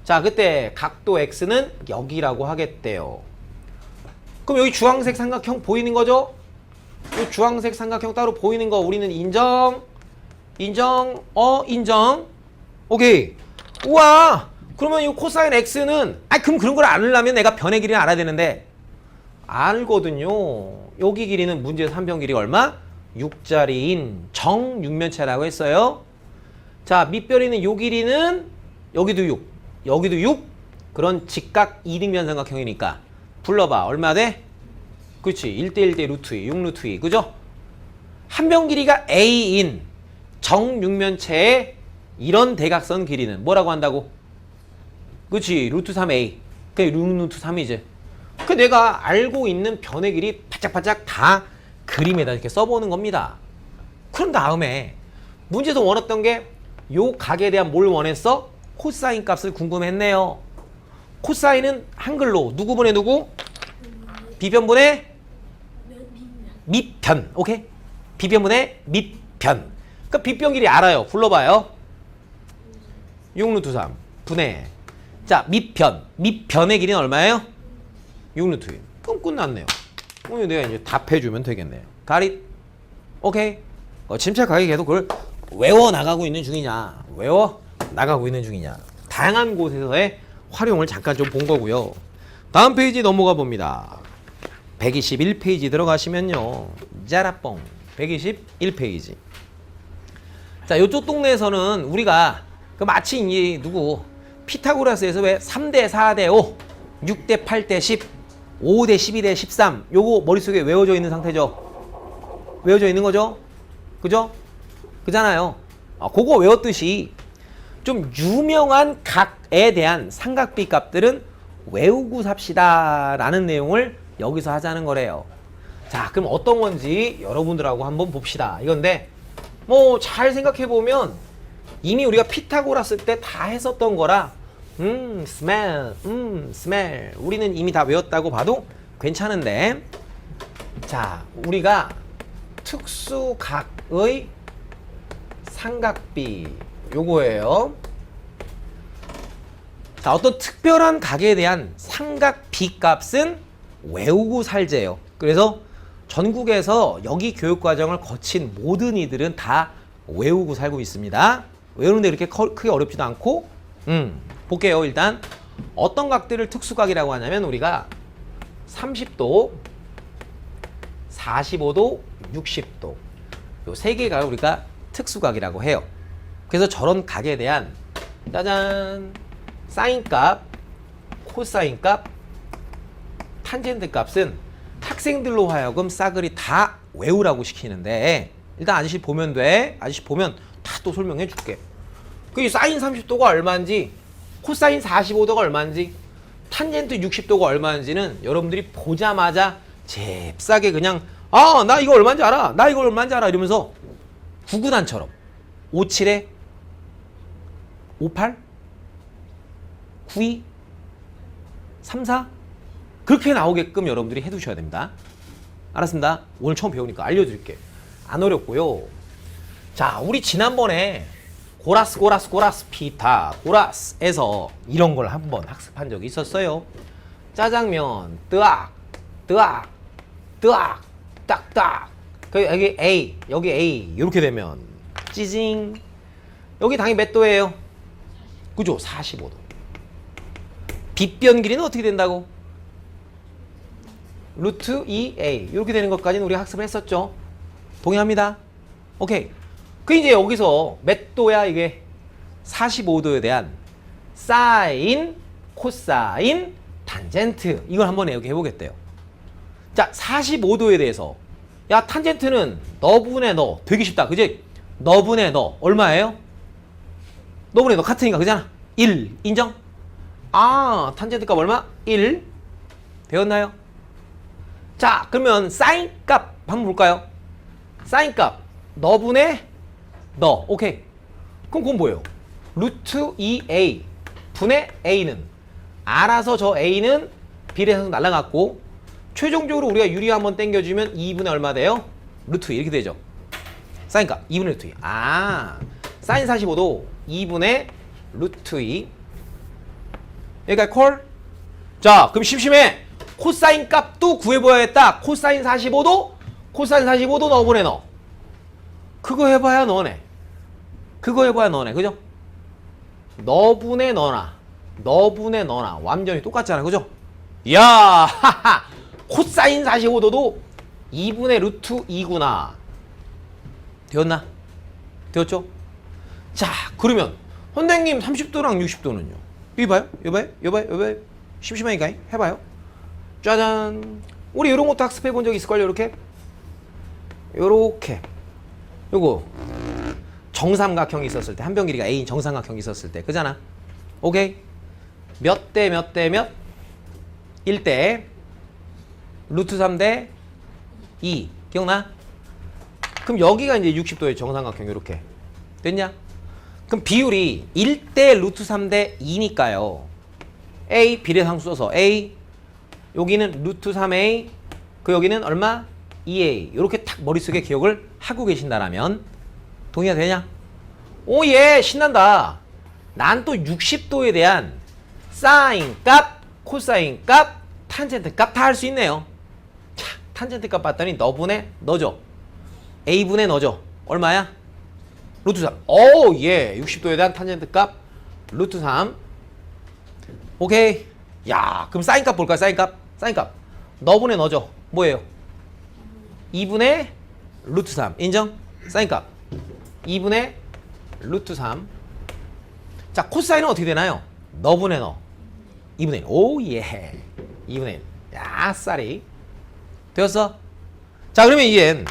자, 그때 각도 x는 여기라고 하겠대요. 그럼 여기 주황색 삼각형 보이는 거죠? 이 주황색 삼각형 따로 보이는 거 우리는 인정. 인정. 인정. 오케이. 우와, 그러면 이 코사인 x는 그럼 그런 걸 알려면 내가 변의 길이를 알아야 되는데 알거든요. 여기 길이는 문제에서 한 변 길이가 얼마? 6자리인 정육면체라고 했어요. 자, 밑변이는 요 길이는 여기도 6, 여기도 6. 그런 직각 이등변 삼각형이니까 불러봐. 얼마 돼? 그렇지. 1대1대 루트 2, 6루트 2. 그죠? 한 변 길이가 a인 정육면체의 이런 대각선 길이는 뭐라고 한다고? 그렇지. 루트 3a. 그게 루트 3이지. 그 내가 알고 있는 변의 길이 바짝바짝 다 그림에다 이렇게 써보는 겁니다. 그런 다음에 문제에서 원했던 게 요 각에 대한 뭘 원했어? 코사인 값을 궁금했네요. 코사인은 한글로 누구분의 누구? 비변분의 밑변. 오케이? 비변분의 밑변. 그러니까 빗변 길이 알아요. 불러봐요. 6루트 3 분의, 자, 밑변의 길이는 얼마예요? 6루트 2. 그럼 끝났네요. 오늘 내가 이제 답해주면 되겠네요. 가릿. 오케이. 침착하게 계속 그걸 외워 나가고 있는 중이냐, 외워 나가고 있는 중이냐, 다양한 곳에서의 활용을 잠깐 좀 본 거고요. 다음 페이지 넘어가 봅니다. 121페이지 들어가시면요, 짜라뽕 121페이지. 자, 이쪽 동네에서는 우리가 마치 이 누구 피타고라스에서 왜 3대 4대 5 6대 8대 10 5대 12대 13 요거 머릿속에 외워져 있는 상태죠. 외워져 있는 거죠. 그죠? 그잖아요. 그거 외웠듯이 좀 유명한 각에 대한 삼각비 값들은 외우고 삽시다 라는 내용을 여기서 하자는 거래요. 자, 그럼 어떤 건지 여러분들하고 한번 봅시다. 이건데 뭐 잘 생각해 보면 이미 우리가 피타고라스 때 다 했었던 거라 smell 우리는 이미 다 외웠다고 봐도 괜찮은데, 자, 우리가 특수각의 삼각비 요거예요. 자, 어떤 특별한 각에 대한 삼각비 값은 외우고 살제요. 그래서 전국에서 여기 교육과정을 거친 모든 이들은 다 외우고 살고 있습니다. 외우는데 그렇게 크게 어렵지도 않고, 볼게요. 일단 어떤 각들을 특수각이라고 하냐면 우리가 30도, 45도, 60도 요 세 개가 우리가 특수각이라고 해요. 그래서 저런 각에 대한 짜잔 사인값, 코사인값, 탄젠트 값은 학생들로 하여금 싸그리 다 외우라고 시키는데, 일단 아저씨 보면 돼. 아저씨 보면 다 또 설명해 줄게. 그 사인 30도가 얼마인지, 코사인 45도가 얼마인지, 탄젠트 60도가 얼마인지는 여러분들이 보자마자 잽싸게 그냥 나 이거 얼마인지 알아, 나 이거 얼마인지 알아 이러면서 구구단처럼 57에 58 92 34 그렇게 나오게끔 여러분들이 해두셔야 됩니다. 알았습니다. 오늘 처음 배우니까 알려드릴게. 안 어렵고요. 자, 우리 지난번에 고라스 피타고라스에서 이런 걸 한번 학습한 적이 있었어요. 짜장면 뜨악 딱딱. 여기 A 이렇게 되면 찌징. 여기 당연히 몇 도예요? 그죠? 45도. 빗변 길이는 어떻게 된다고? 루트 2a 이렇게 되는 것까지는 우리가 학습을 했었죠. 동의합니다. 오케이. 그 이제 여기서 몇 도야 이게? 45도에 대한 사인, 코사인, 탄젠트 이걸 한번 이렇게 해보겠대요. 자, 45도에 대해서 야 탄젠트는 너분의 너 되게 쉽다 그지? 너분의 너 얼마예요? 너분의 너 같으니까 그잖아. 1 인정? 아 탄젠트 값 얼마? 1 배웠나요? 자 그러면 사인 값 한번 볼까요? 사인 값 너분의 너 오케이. 그럼 그건 뭐예요? 루트 2a 분의 a는 알아서 저 a는 비례해서 날아갔고 최종적으로 우리가 유리 한번 당겨주면 2분의 얼마 돼요? 루트 2 이렇게 되죠. 사인 값 2분의 루트 2. 아 사인 45도 2분의 루트 2 여기까지 콜? 자 그럼 심심해. 코사인 값도 구해봐야겠다. 코사인 45도 코사인 45도 너분의 너 그거 해봐야 너네. 그거 해봐야 너네 그죠? 너분의 너나 너분의 너나 완전히 똑같잖아 그죠? 이야 하하 코사인 45도도 2분의 루트 2구나. 되었나? 되었죠? 자 그러면 선생님 30도랑 60도는요? 여기 봐요? 여기 봐요? 여기 봐요? 여기 봐요? 심심하니까 해봐요. 짜잔. 우리 이런 것도 학습해 본 적 있을걸요? 이렇게 요렇게 요거 정삼각형이 있었을 때 한 변 길이가 A인 정삼각형이 있었을 때 그잖아. 오케이? 몇 대 몇 대 몇? 1대 루트 3대 2 기억나? 그럼 여기가 이제 60도의 정삼각형 이렇게 됐냐? 그럼 비율이 1대 루트 3대 2니까요. A 비례상수 써서 A 여기는 루트 3A 그 여기는 얼마? 2A 이렇게 탁 머릿속에 기억을 하고 계신다라면 동의가 되냐? 오예 신난다. 난 또 60도에 대한 사인 값, 코사인 값, 탄젠트 값 다 할 수 있네요. 자, 탄젠트 값 봤더니 너분의 너죠. A분의 너죠. 얼마야? 루트 3. 오, 예. 60도에 대한 탄젠트 값 루트 3. 오케이. 야, 그럼 사인 값 볼까요? 사인 값. 사인 값. 너분의 너죠. 뭐예요? 2분의 루트 3. 인정? 사인 값. 2분의 루트 3. 자, 코사인은 어떻게 되나요? 너분의 너. 2분의 1. 오, 예. 2분의 1. 야, 쌀이. 되었어? 자, 그러면 이젠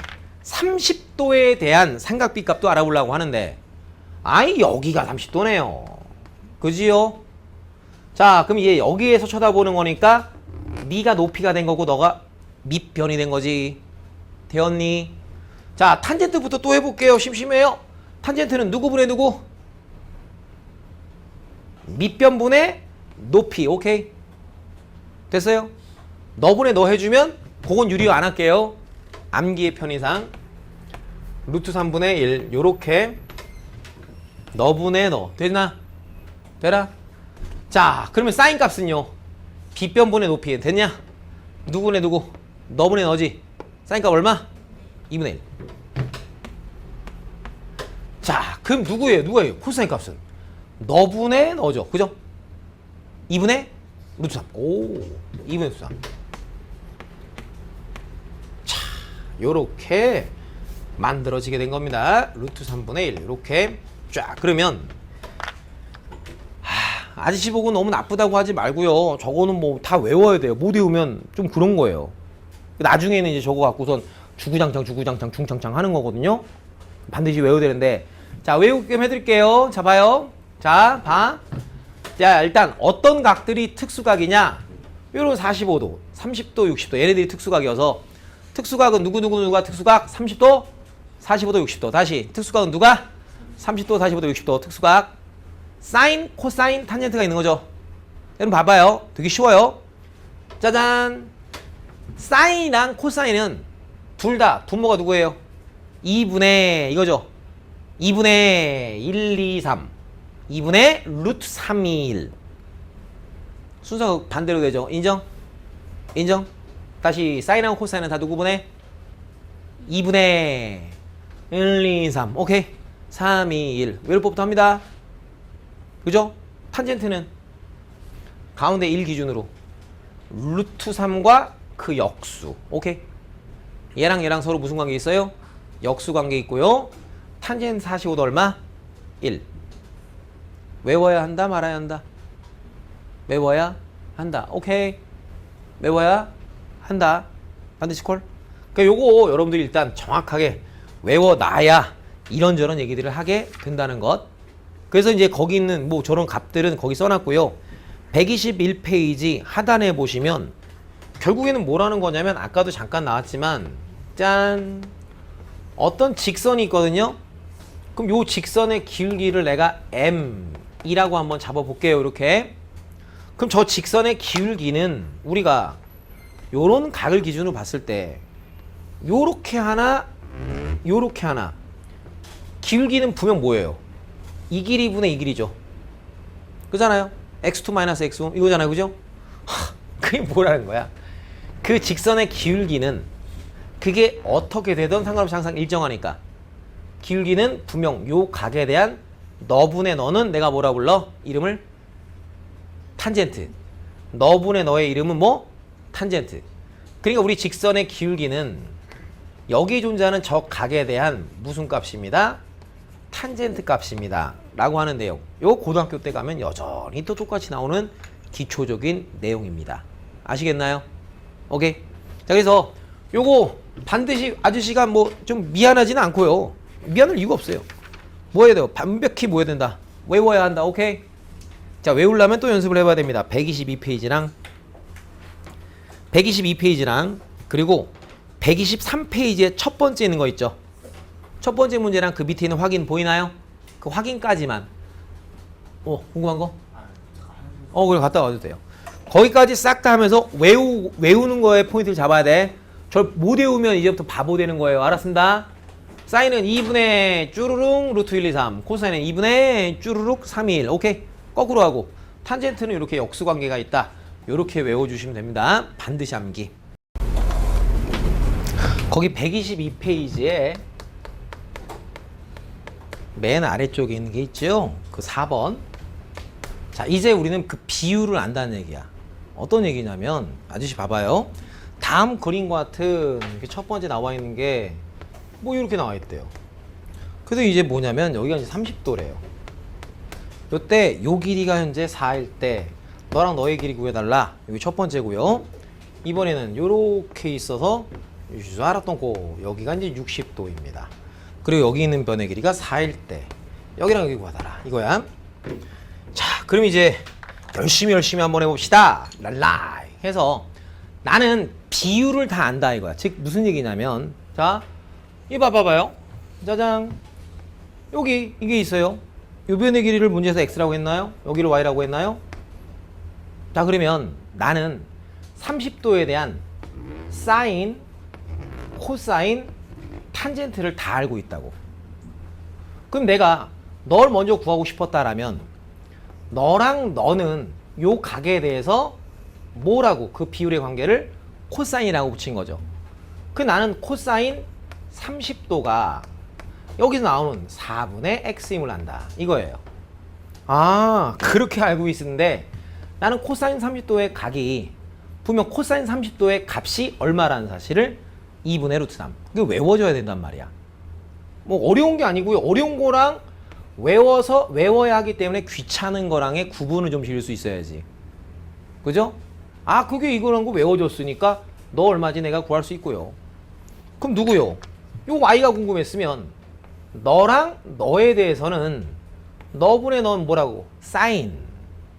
30도에 대한 삼각비 값도 알아보려고 하는데, 아이, 여기가 30도네요. 그지요? 자, 그럼 이제 여기에서 쳐다보는 거니까, 네가 높이가 된 거고, 너가 밑변이 된 거지. 되었니? 자, 탄젠트부터 또 해볼게요. 심심해요? 탄젠트는 누구분의 누구? 밑변분의 높이. 오케이? 됐어요? 너분의 너 해주면 그건 유리화 안 할게요. 암기의 편의상 루트 3분의 1 요렇게 너분의 너 되나? 되라? 자 그러면 사인 값은요 빗변분의 높이 됐냐? 누구네 누구? 너분의 너지? 사인 값 얼마? 2분의 1. 자 그럼 누구예요? 누구예요? 코사인 값은 너분의 너죠 그죠? 2분의 루트 3. 오 2분의 루트 3. 자 요렇게 만들어지게 된 겁니다. 루트 3분의 1 이렇게 쫙. 그러면 아저씨 보고 너무 나쁘다고 하지 말고요. 저거는 뭐 다 외워야 돼요. 못 외우면 좀 그런 거예요. 나중에는 이제 저거 갖고선 주구장창 주구장창 중창창 하는 거거든요. 반드시 외워야 되는데 자 외우기 좀 해드릴게요. 자 봐요. 자 봐. 자 일단 어떤 각들이 특수각이냐. 요런 45도 30도 60도 얘네들이 특수각이어서 특수각은 누구가 특수각? 30도 45도 60도. 다시 특수각은 누가? 30도 45도 60도 특수각. 사인 코사인 탄젠트가 있는 거죠. 여러분 봐봐요. 되게 쉬워요. 짜잔. 사인이랑 코사인은 둘 다 분모가 누구예요? 2분의 이거죠. 2분의 1, 2, 3 2분의 루트 3이 1 순서가 반대로 되죠. 인정? 인정? 다시 사인하고 코사인은 다 누구분의? 2분의 1, 2, 3 오케이 3, 2, 1 외로법부터 합니다. 그죠? 탄젠트는 가운데 1 기준으로 루트 3과 그 역수. 오케이? 얘랑 얘랑 서로 무슨 관계 있어요? 역수 관계 있고요. 탄젠트 45도 얼마? 1. 외워야 한다 말아야 한다? 외워야 한다. 오케이? 외워야 한다. 반드시 콜? 그러니까 요거 여러분들이 일단 정확하게 외워놔야 이런저런 얘기들을 하게 된다는 것. 그래서 이제 거기 있는 뭐 저런 값들은 거기 써놨고요. 121페이지 하단에 보시면 결국에는 뭐라는 거냐면 아까도 잠깐 나왔지만 짠! 어떤 직선이 있거든요. 그럼 요 직선의 기울기를 내가 M이라고 한번 잡아볼게요. 이렇게. 그럼 저 직선의 기울기는 우리가 요런 각을 기준으로 봤을 때 요렇게 하나, 요렇게 하나. 기울기는 분명 뭐예요? 이 길이분의 이 길이죠. 그잖아요. x2-x1 이거잖아요. 그죠? 그게 뭐라는 거야? 그 직선의 기울기는 그게 어떻게 되든 상관없이 항상 일정하니까 기울기는 분명 요 각에 대한 너분의 너는 내가 뭐라 불러? 이름을 탄젠트. 너분의 너의 이름은 뭐? 탄젠트. 그러니까 우리 직선의 기울기는 여기 존재하는 저 각에 대한 무슨 값입니다? 탄젠트 값입니다. 라고 하는데요. 요 고등학교 때 가면 여전히 또 똑같이 나오는 기초적인 내용입니다. 아시겠나요? 오케이. 자, 그래서 요거 반드시 아저씨가 뭐 좀 미안하지는 않고요. 미안할 이유가 없어요. 뭐 해야 돼요? 완벽히 뭐 해야 된다? 외워야 한다. 오케이. 자, 외우려면 또 연습을 해봐야 됩니다. 122페이지랑 122페이지랑 그리고 123페이지에 첫 번째 있는 거 있죠. 첫 번째 문제랑 그 밑에 있는 확인 보이나요? 그 확인까지만. 궁금한 거? 그래 갔다 와도 돼요. 거기까지 싹 다 하면서 외우는 거에 포인트를 잡아야 돼. 저 못 외우면 이제부터 바보 되는 거예요. 알았습니다. 사인은 2분의 쭈루룩 루트 1, 2, 3. 코사인은 2분의 쭈루룩 3, 2, 1. 오케이? 거꾸로 하고. 탄젠트는 이렇게 역수 관계가 있다. 이렇게 외워주시면 됩니다. 반드시 암기. 거기 122페이지에 맨 아래쪽에 있는 게 있죠. 그 4번. 자, 이제 우리는 그 비율을 안다는 얘기야. 어떤 얘기냐면 아저씨 봐봐요. 다음 그림과 같은 첫 번째 나와 있는 게 뭐 이렇게 나와 있대요. 그래서 이제 뭐냐면 여기가 이제 30도래요. 요때 요 길이가 현재 4일 때 너랑 너의 길이 구해달라. 여기 첫 번째고요. 이번에는 요렇게 있어서 알았던 거 여기가 이제 60도입니다. 그리고 여기 있는 변의 길이가 4일 때 여기랑 여기 구하달라 이거야. 자, 그럼 이제 열심히 한번 해봅시다. 랄라 해서 나는 비율을 다 안다 이거야. 즉 무슨 얘기냐면 자, 이거 봐봐요. 짜잔. 여기 이게 있어요. 요 변의 길이를 문제에서 x라고 했나요? 여기를 y라고 했나요? 자, 그러면 나는 30도에 대한 사인, 코사인, 탄젠트를 다 알고 있다고. 그럼 내가 널 먼저 구하고 싶었다라면 너랑 너는 요 각에 대해서 뭐라고 그 비율의 관계를 코사인이라고 붙인 거죠. 그 나는 코사인 30도가 여기서 나오는 4분의 x임을 안다 이거예요. 아, 그렇게 알고 있었는데 나는 코사인 30도의 각이 분명 코사인 30도의 값이 얼마라는 사실을 2분의 루트 3. 그게 외워져야 된단 말이야. 뭐 어려운 게 아니고요. 어려운 거랑 외워야 하기 때문에 귀찮은 거랑의 구분을 좀 지을 수 있어야지. 그죠? 아, 그게 이거란 거 외워줬으니까 너 얼마지 내가 구할 수 있고요. 그럼 누구요? 요 y가 궁금했으면 너랑 너에 대해서는 너분의 너는 뭐라고? 사인.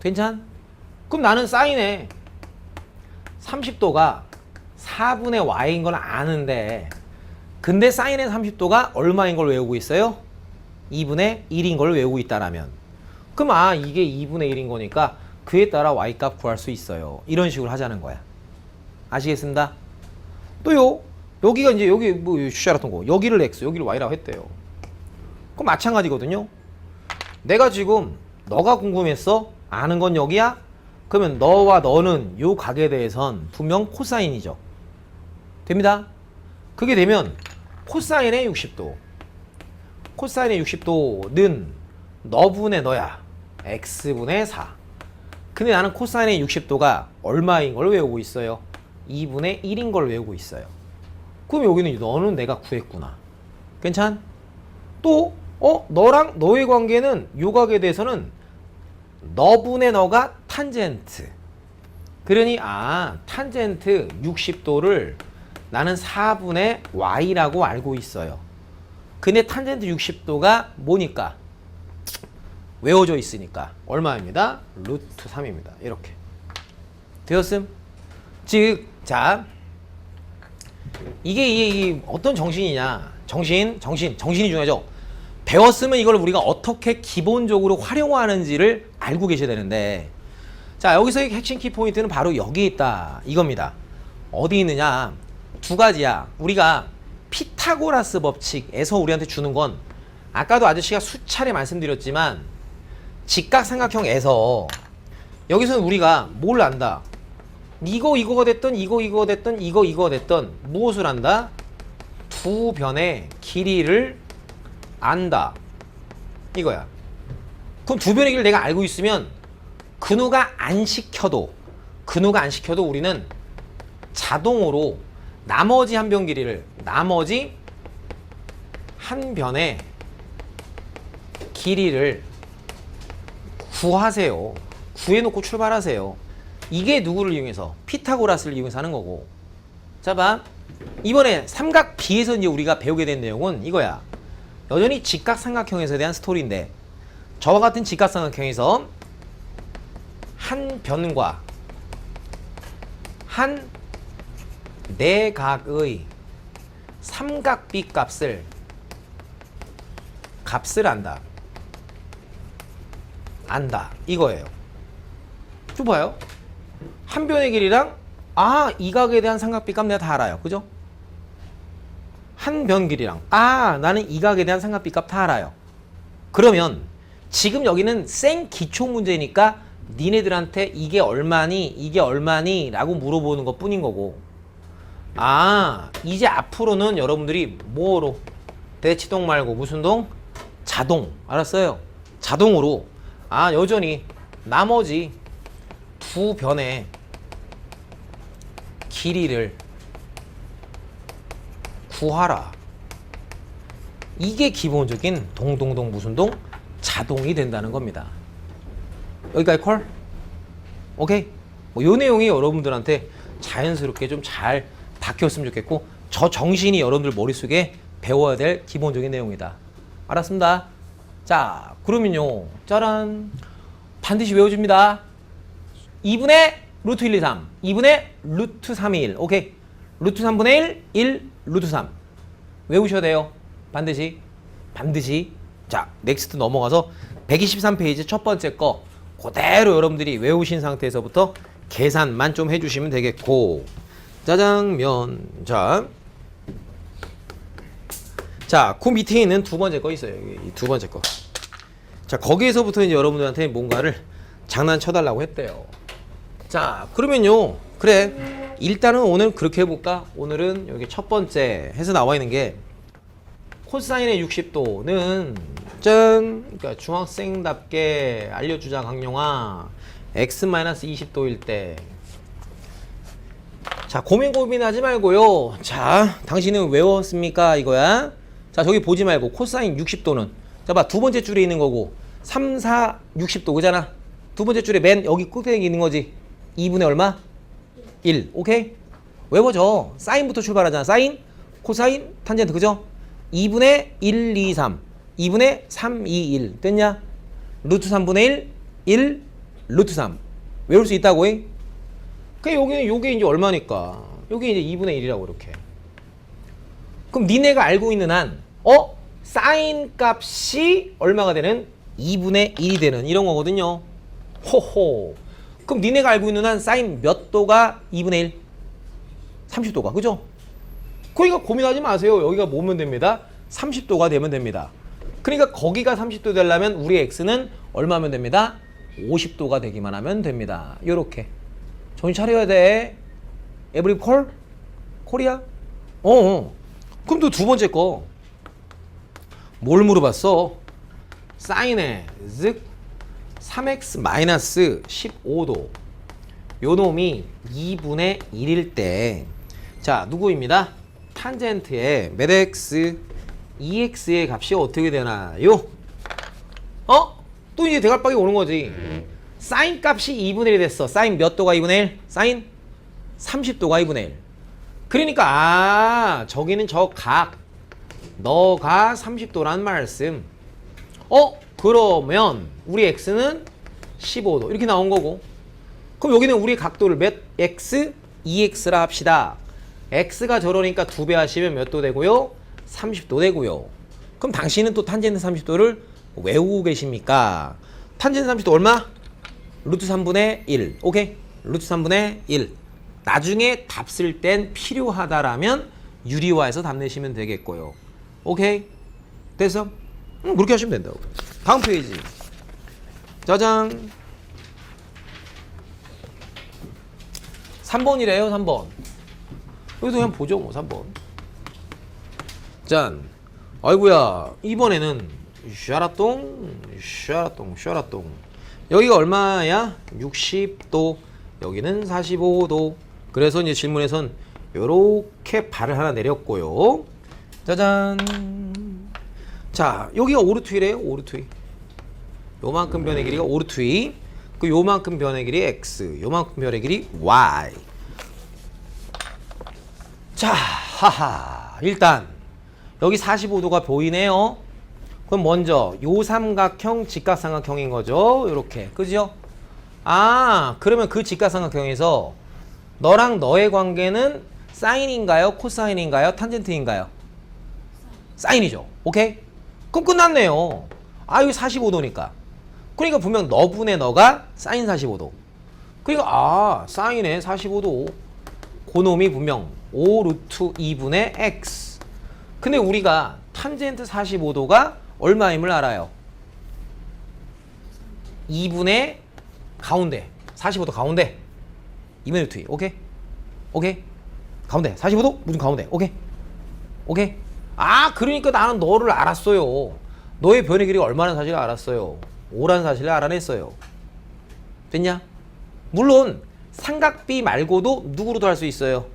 괜찮? 그럼 나는 사인에 30도가 4분의 y인 걸 아는데 근데 사인의 30도가 얼마인 걸 외우고 있어요? 2분의 1인 걸 외우고 있다라면 그럼 이게 2분의 1인 거니까 그에 따라 y값 구할 수 있어요. 이런 식으로 하자는 거야. 아시겠습니다? 또요. 여기가 이제 여기 뭐 슈샤라던 거 여기를 x 여기를 y라고 했대요. 그럼 마찬가지거든요. 내가 지금 너가 궁금했어? 아는 건 여기야? 그러면 너와 너는 요 각에 대해선 분명 코사인이죠. 됩니다. 그게 되면 코사인의 60도 코사인의 60도는 너분의 너야. x분의 4. 근데 나는 코사인의 60도가 얼마인 걸 외우고 있어요? 2분의 1인 걸 외우고 있어요. 그럼 여기는 너는 내가 구했구나. 괜찮? 또 너랑 너의 관계는 요 각에 대해서는 너분의 너가 탄젠트. 그러니 탄젠트 60도를 나는 4분의 y라고 알고 있어요. 근데 탄젠트 60도가 뭐니까? 외워져 있으니까 얼마입니다? 루트 3입니다. 이렇게 되었음? 즉, 자, 이게 어떤 정신이냐? 정신이 중요하죠. 배웠으면 이걸 우리가 어떻게 기본적으로 활용하는지를 알고 계셔야 되는데, 자, 여기서의 핵심 키포인트는 바로 여기에 있다 이겁니다. 어디 있느냐? 두 가지야. 우리가 피타고라스 법칙에서 우리한테 주는 건 아까도 아저씨가 수차례 말씀드렸지만 직각삼각형에서 여기서는 우리가 뭘 안다? 이거가 됐든 이거가 됐든 이거가 됐든 무엇을 안다? 두 변의 길이를 안다 이거야. 그럼 두 변의 길이를 내가 알고 있으면 근우가 안 시켜도 우리는 자동으로 나머지 한 변 길이를 나머지 한 변의 길이를 구하세요. 구해놓고 출발하세요. 이게 누구를 이용해서? 피타고라스를 이용해서 하는 거고. 자, 봐. 이번에 삼각 B에서 이제 우리가 배우게 된 내용은 이거야. 여전히 직각삼각형에서 대한 스토리인데, 저와 같은 직각삼각형에서 한 변과 한 내각의 삼각 B 값을 안다 이거예요. 좀 봐요. 한 변의 길이랑 이 각에 대한 삼각 B 값 내가 다 알아요. 그죠? 한 변 길이랑 나는 이 각에 대한 삼각 B 값 다 알아요. 그러면 지금 여기는 생 기초 문제니까 니네들한테 이게 얼마니 라고 물어보는 것 뿐인 거고, 이제 앞으로는 여러분들이 뭐로? 대치동 말고 무슨 동? 자동. 알았어요? 자동으로 여전히 나머지 두 변의 길이를 구하라. 이게 기본적인 동동동 무슨 동? 자동이 된다는 겁니다. 여기까지 콜? 오케이? 요 내용이 여러분들한테 자연스럽게 좀 잘 박혔으면 좋겠고, 저 정신이 여러분들 머릿속에 배워야 될 기본적인 내용이다. 알았습니다. 자, 그러면요, 짜란, 반드시 외워줍니다. 2분의 루트 1, 2, 3 2분의 루트 3이 1 오케이? 루트 3분의 1 루트 3 외우셔야 돼요. 반드시. 자, 넥스트 넘어가서 123페이지 첫 번째 거 그대로 여러분들이 외우신 상태에서부터 계산만 좀 해주시면 되겠고, 짜장면. 자, 그 밑에 있는 두 번째 거 있어요. 이 두 번째 거. 자, 거기에서부터 이제 여러분들한테 뭔가를 장난쳐달라고 했대요. 자, 그러면요, 그래, 일단은 오늘 그렇게 해볼까? 오늘은 여기 첫 번째 해서 나와 있는 게 코사인의 60도는 그러니까 중학생답게 알려주자 강용아, x-20도일 때. 자, 고민하지 말고요. 자, 당신은 외웠습니까? 이거야. 자, 저기 보지 말고 코사인 60도는, 자, 봐, 두 번째 줄에 있는 거고 3, 4, 60도 그잖아. 두 번째 줄에 맨 여기 끝에 있는 거지. 2분의 얼마? 1. 오케이? 외워져. 사인부터 출발하잖아. 사인, 코사인, 탄젠트. 그죠? 2분의 1, 2, 3 2분의 3, 2, 1 됐냐? 루트 3분의 1 루트 3 외울 수 있다고 해? 그러니까 요게 이제 얼마니까 요게 이제 2분의 1이라고 이렇게. 그럼 니네가 알고 있는 한 사인 값이 얼마가 되는? 2분의 1이 되는 이런 거거든요. 호호. 그럼 니네가 알고 있는 한 사인 몇 도가 2분의 1? 30도가. 그죠? 그러니까 고민하지 마세요. 여기가 뭐면 됩니다? 30도가 되면 됩니다. 그러니까 거기가 30도 되려면 우리 x는 얼마면 됩니다? 50도가 되기만 하면 됩니다. 요렇게. 정신 차려야 돼. 에브리 콜? 콜이야? 그럼 또 두 번째 거. 뭘 물어봤어? 사인의 즉 3x 마이너스 15도 요 놈이 2분의 1일 때 자 누구입니다? 탄젠트의 몇 x 2x의 값이 어떻게 되나요? 또 이제 대갈박이 오는 거지. 사인 값이 2분의 1이 됐어. 사인 몇 도가 2분의 1? 사인 30도가 2분의 1. 그러니까 저기는 저 각 너가 30도란 말씀. 그러면 우리 x는 15도 이렇게 나온 거고, 그럼 여기는 우리 각도를 몇 x? 2x라 합시다. x가 저러니까 2배 하시면 몇 도 되고요? 30도 되고요. 그럼 당신은 또 탄젠트 30도를 외우고 계십니까? 탄젠트 30도 얼마? 루트 3분의 1. 오케이? 루트 3분의 1. 나중에 답 쓸 땐 필요하다라면 유리화해서 답 내시면 되겠고요. 오케이? 됐어? 그렇게 하시면 된다고. 다음 페이지. 짜잔. 3번이래요, 3번. 여기서 그냥 보죠, 뭐, 3번. 짠. 아이고야. 이번에는 샤라똥. 여기가 얼마야? 60도. 여기는 45도. 그래서 이제 질문에선 요렇게 발을 하나 내렸고요. 짜잔. 자, 여기가 오르트이래요, 오르트이. 요만큼 변의 길이가 오르트이. 그 요만큼 변의 길이 x, 요만큼 변의 길이 y. 자, 하하. 일단 여기 45도가 보이네요. 그럼 먼저 요 삼각형 직각삼각형인 거죠. 요렇게. 그죠? 그러면 그 직각삼각형에서 너랑 너의 관계는 사인인가요? 코사인인가요? 탄젠트인가요? 사인이죠. 오케이? 그럼 끝났네요. 여기 45도니까. 그러니까 분명 너분의 너가 사인 45도. 그러니까 사인의 45도. 그놈이 분명 5 루트 2분의 x. 근데 우리가 탄젠트 45도가 얼마임을 알아요? 2분의 가운데. 45도 가운데. 2분의 루트 2. 오케이? 오케이? 가운데. 45도? 무슨 가운데. 오케이? 오케이? 그러니까 나는 너를 알았어요. 너의 변의 길이가 얼마나 사실을 알았어요. 5라는 사실을 알아냈어요. 됐냐? 물론 삼각비 말고도 누구로도 할 수 있어요.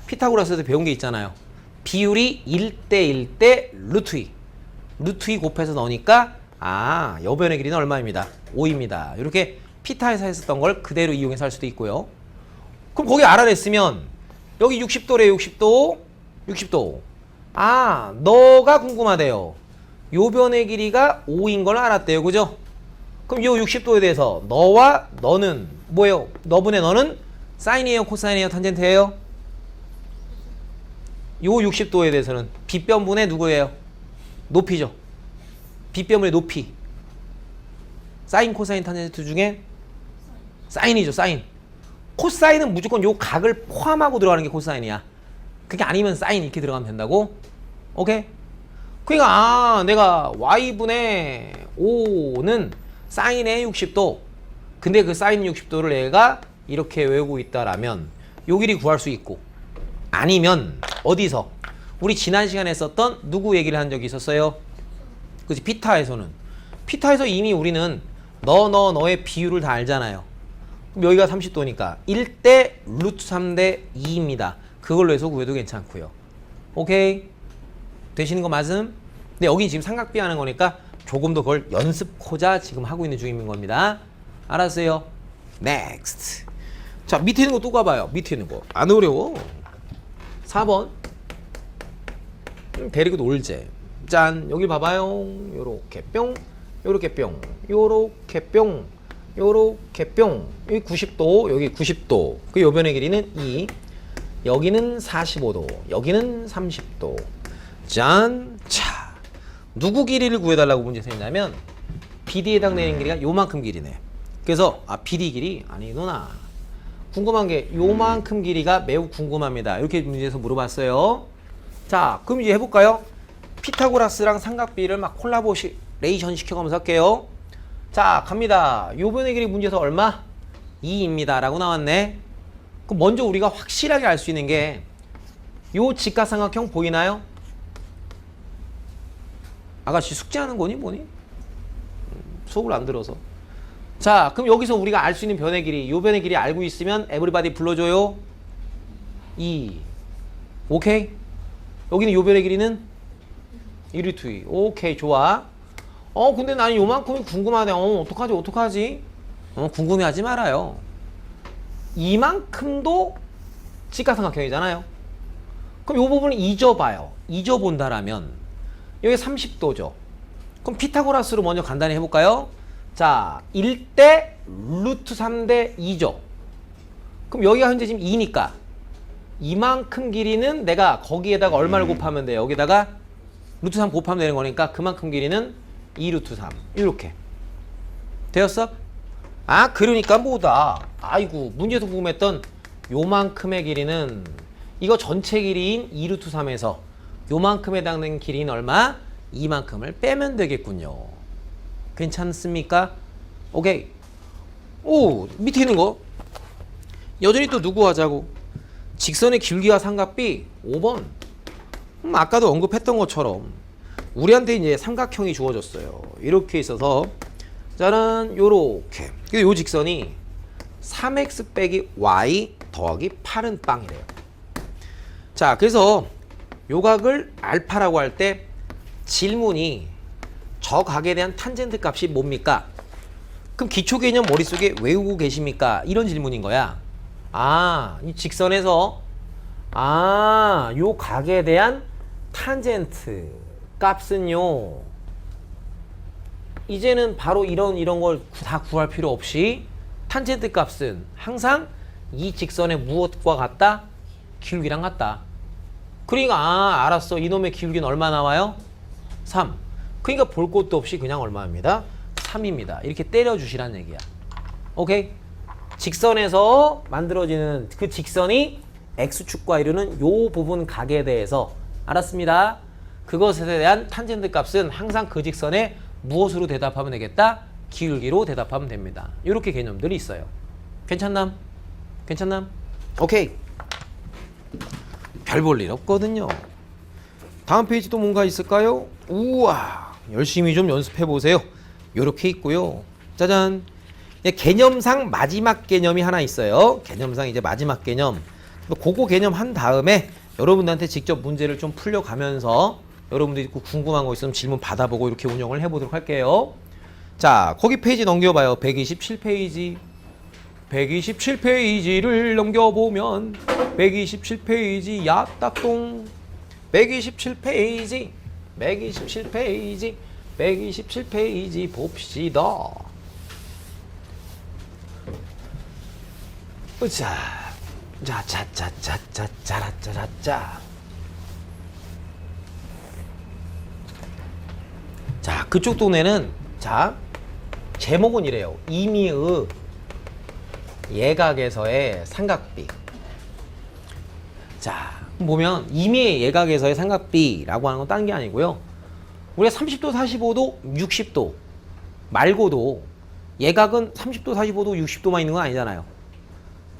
피타고라스에서 배운 게 있잖아요. 비율이 1대 1대 루트 2. 루트 2 곱해서 넣으니까 여변의 길이는 얼마입니다. 5입니다. 이렇게 피타에서 했었던 걸 그대로 이용해서 할 수도 있고요. 그럼 거기 알아냈으면 여기 60도래. 60도. 너가 궁금하대요. 요 변의 길이가 5인 걸 알았대요. 그죠? 그럼 요 60도에 대해서 너와 너는 뭐예요? 너분의 너는 사인이에요? 코사인이에요? 탄젠트예요? 요 60도에 대해서는 빗변분의 누구예요? 높이죠. 빗변분의 높이. 사인, 코사인, 탄젠트 중에 사인이죠. 사인. 코사인은 무조건 요 각을 포함하고 들어가는 게 코사인이야. 그게 아니면 사인 이렇게 들어가면 된다고? 오케이? 그러니까 내가 y분의 5는 사인의 60도. 근데 그 사인 60도를 내가 이렇게 외우고 있다라면 요 길이 구할 수 있고, 아니면 어디서 우리 지난 시간에 썼던 누구 얘기를 한 적이 있었어요? 그치? 피타에서는 이미 우리는 너의 비율을 다 알잖아요. 그럼 여기가 30도니까 1대 루트 3대 2입니다. 그걸로 해서 구해도 괜찮고요. 오케이? 되시는 거 맞음? 근데 여기 지금 삼각비 하는 거니까 조금 더 그걸 연습코자 지금 하고 있는 중인 겁니다. 알았어요? 넥스트. 자, 밑에 있는 거 또 가봐요. 밑에 있는 거 안 어려워. 4번 데리고 놀재. 짠. 여기 봐봐요. 요렇게 뿅, 요렇게 뿅, 요렇게 뿅, 요렇게 뿅. 여기 90도, 여기 90도. 그 요변의 길이는 2. 여기는 45도, 여기는 30도. 짠. 자, 누구 길이를 구해달라고 문제 생겼냐면 BD에 해당되는 길이가 요만큼 길이네. 그래서 BD 길이 아니구나. 궁금한 게 요만큼 길이가 매우 궁금합니다. 이렇게 문제에서 물어봤어요. 자, 그럼 이제 해볼까요? 피타고라스랑 삼각비를 막 콜라보레이션 시켜가면서 할게요. 자, 갑니다. 요변의 길이 문제에서 얼마? 2입니다. 라고 나왔네. 그럼 먼저 우리가 확실하게 알 수 있는 게 요 직각삼각형 보이나요? 아가씨 숙제하는 거니 뭐니? 수업을 안 들어서. 자, 그럼 여기서 우리가 알 수 있는 변의 길이, 요 변의 길이 알고 있으면 에브리바디 불러줘요. 2. 오케이? 여기는 요 변의 길이는 1루트 2. 오케이, 좋아. 근데 나는 요만큼이 궁금하네. 어떡하지? 궁금해하지 말아요. 이만큼도 직각삼각형이잖아요. 그럼 요 부분을 잊어봐요. 잊어본다라면 여기 30도죠. 그럼 피타고라스로 먼저 간단히 해볼까요? 자, 1대 루트 3대 2죠. 그럼 여기가 현재 지금 2니까 이만큼 길이는 내가 거기에다가 얼마를 곱하면 돼요? 여기다가 루트 3 곱하면 되는 거니까 그만큼 길이는 2 루트 3 이렇게 되었어? 아, 그러니까 뭐다. 아이고, 문제에서 궁금했던 요만큼의 길이는 이거 전체 길이인 2 루트 3에서 요만큼에 해당되는 길이는 얼마? 이만큼을 빼면 되겠군요. 괜찮습니까? 오케이. 오, 밑에 있는 거 여전히 또 누구 하자고? 직선의 길기와 삼각비 5번. 아까도 언급했던 것처럼 우리한테 이제 삼각형이 주어졌어요. 이렇게 있어서 짜란, 요렇게. 요 직선이 3x 빼기 y 더하기 8은 빵이래요. 자, 그래서 요 각을 알파라고 할 때 질문이 저 각에 대한 탄젠트 값이 뭡니까? 그럼 기초 개념 머릿속에 외우고 계십니까? 이런 질문인 거야. 아, 이 직선에서 요 각에 대한 탄젠트 값은요, 이제는 바로 이런 걸 다 구할 필요 없이 탄젠트 값은 항상 이 직선의 무엇과 같다? 기울기랑 같다. 그러니까 알았어. 이놈의 기울기는 얼마 나와요? 3. 그러니까 볼 것도 없이 그냥 얼마입니다? 3입니다. 이렇게 때려주시란 얘기야. 오케이? 직선에서 만들어지는 그 직선이 x축과 이루는 요 부분 각에 대해서 알았습니다. 그것에 대한 탄젠트 값은 항상 그 직선에 무엇으로 대답하면 되겠다? 기울기로 대답하면 됩니다. 이렇게 개념들이 있어요. 괜찮남? 오케이. 별 볼 일 없거든요. 다음 페이지 또 뭔가 있을까요? 우와, 열심히 좀 연습해 보세요. 이렇게 있고요. 짜잔. 개념상 마지막 개념이 하나 있어요. 개념상 이제 마지막 개념. 그거 개념 한 다음에 여러분들한테 직접 문제를 좀 풀려가면서 여러분들이 궁금한 거 있으면 질문 받아보고 이렇게 운영을 해보도록 할게요. 자, 거기 페이지 넘겨봐요. 127페이지. 127페이지를 넘겨보면 127페이지 야따똥 127페이지 봅시다. 자, 그쪽 동네는 자, 제목은 이래요. 이미의 예각에서의 삼각비. 자, 보면 이미의 예각에서의 삼각비라고 하는 건 딴 게 아니고요. 우리가 30도, 45도, 60도 말고도 예각은 30도, 45도, 60도만 있는 건 아니잖아요.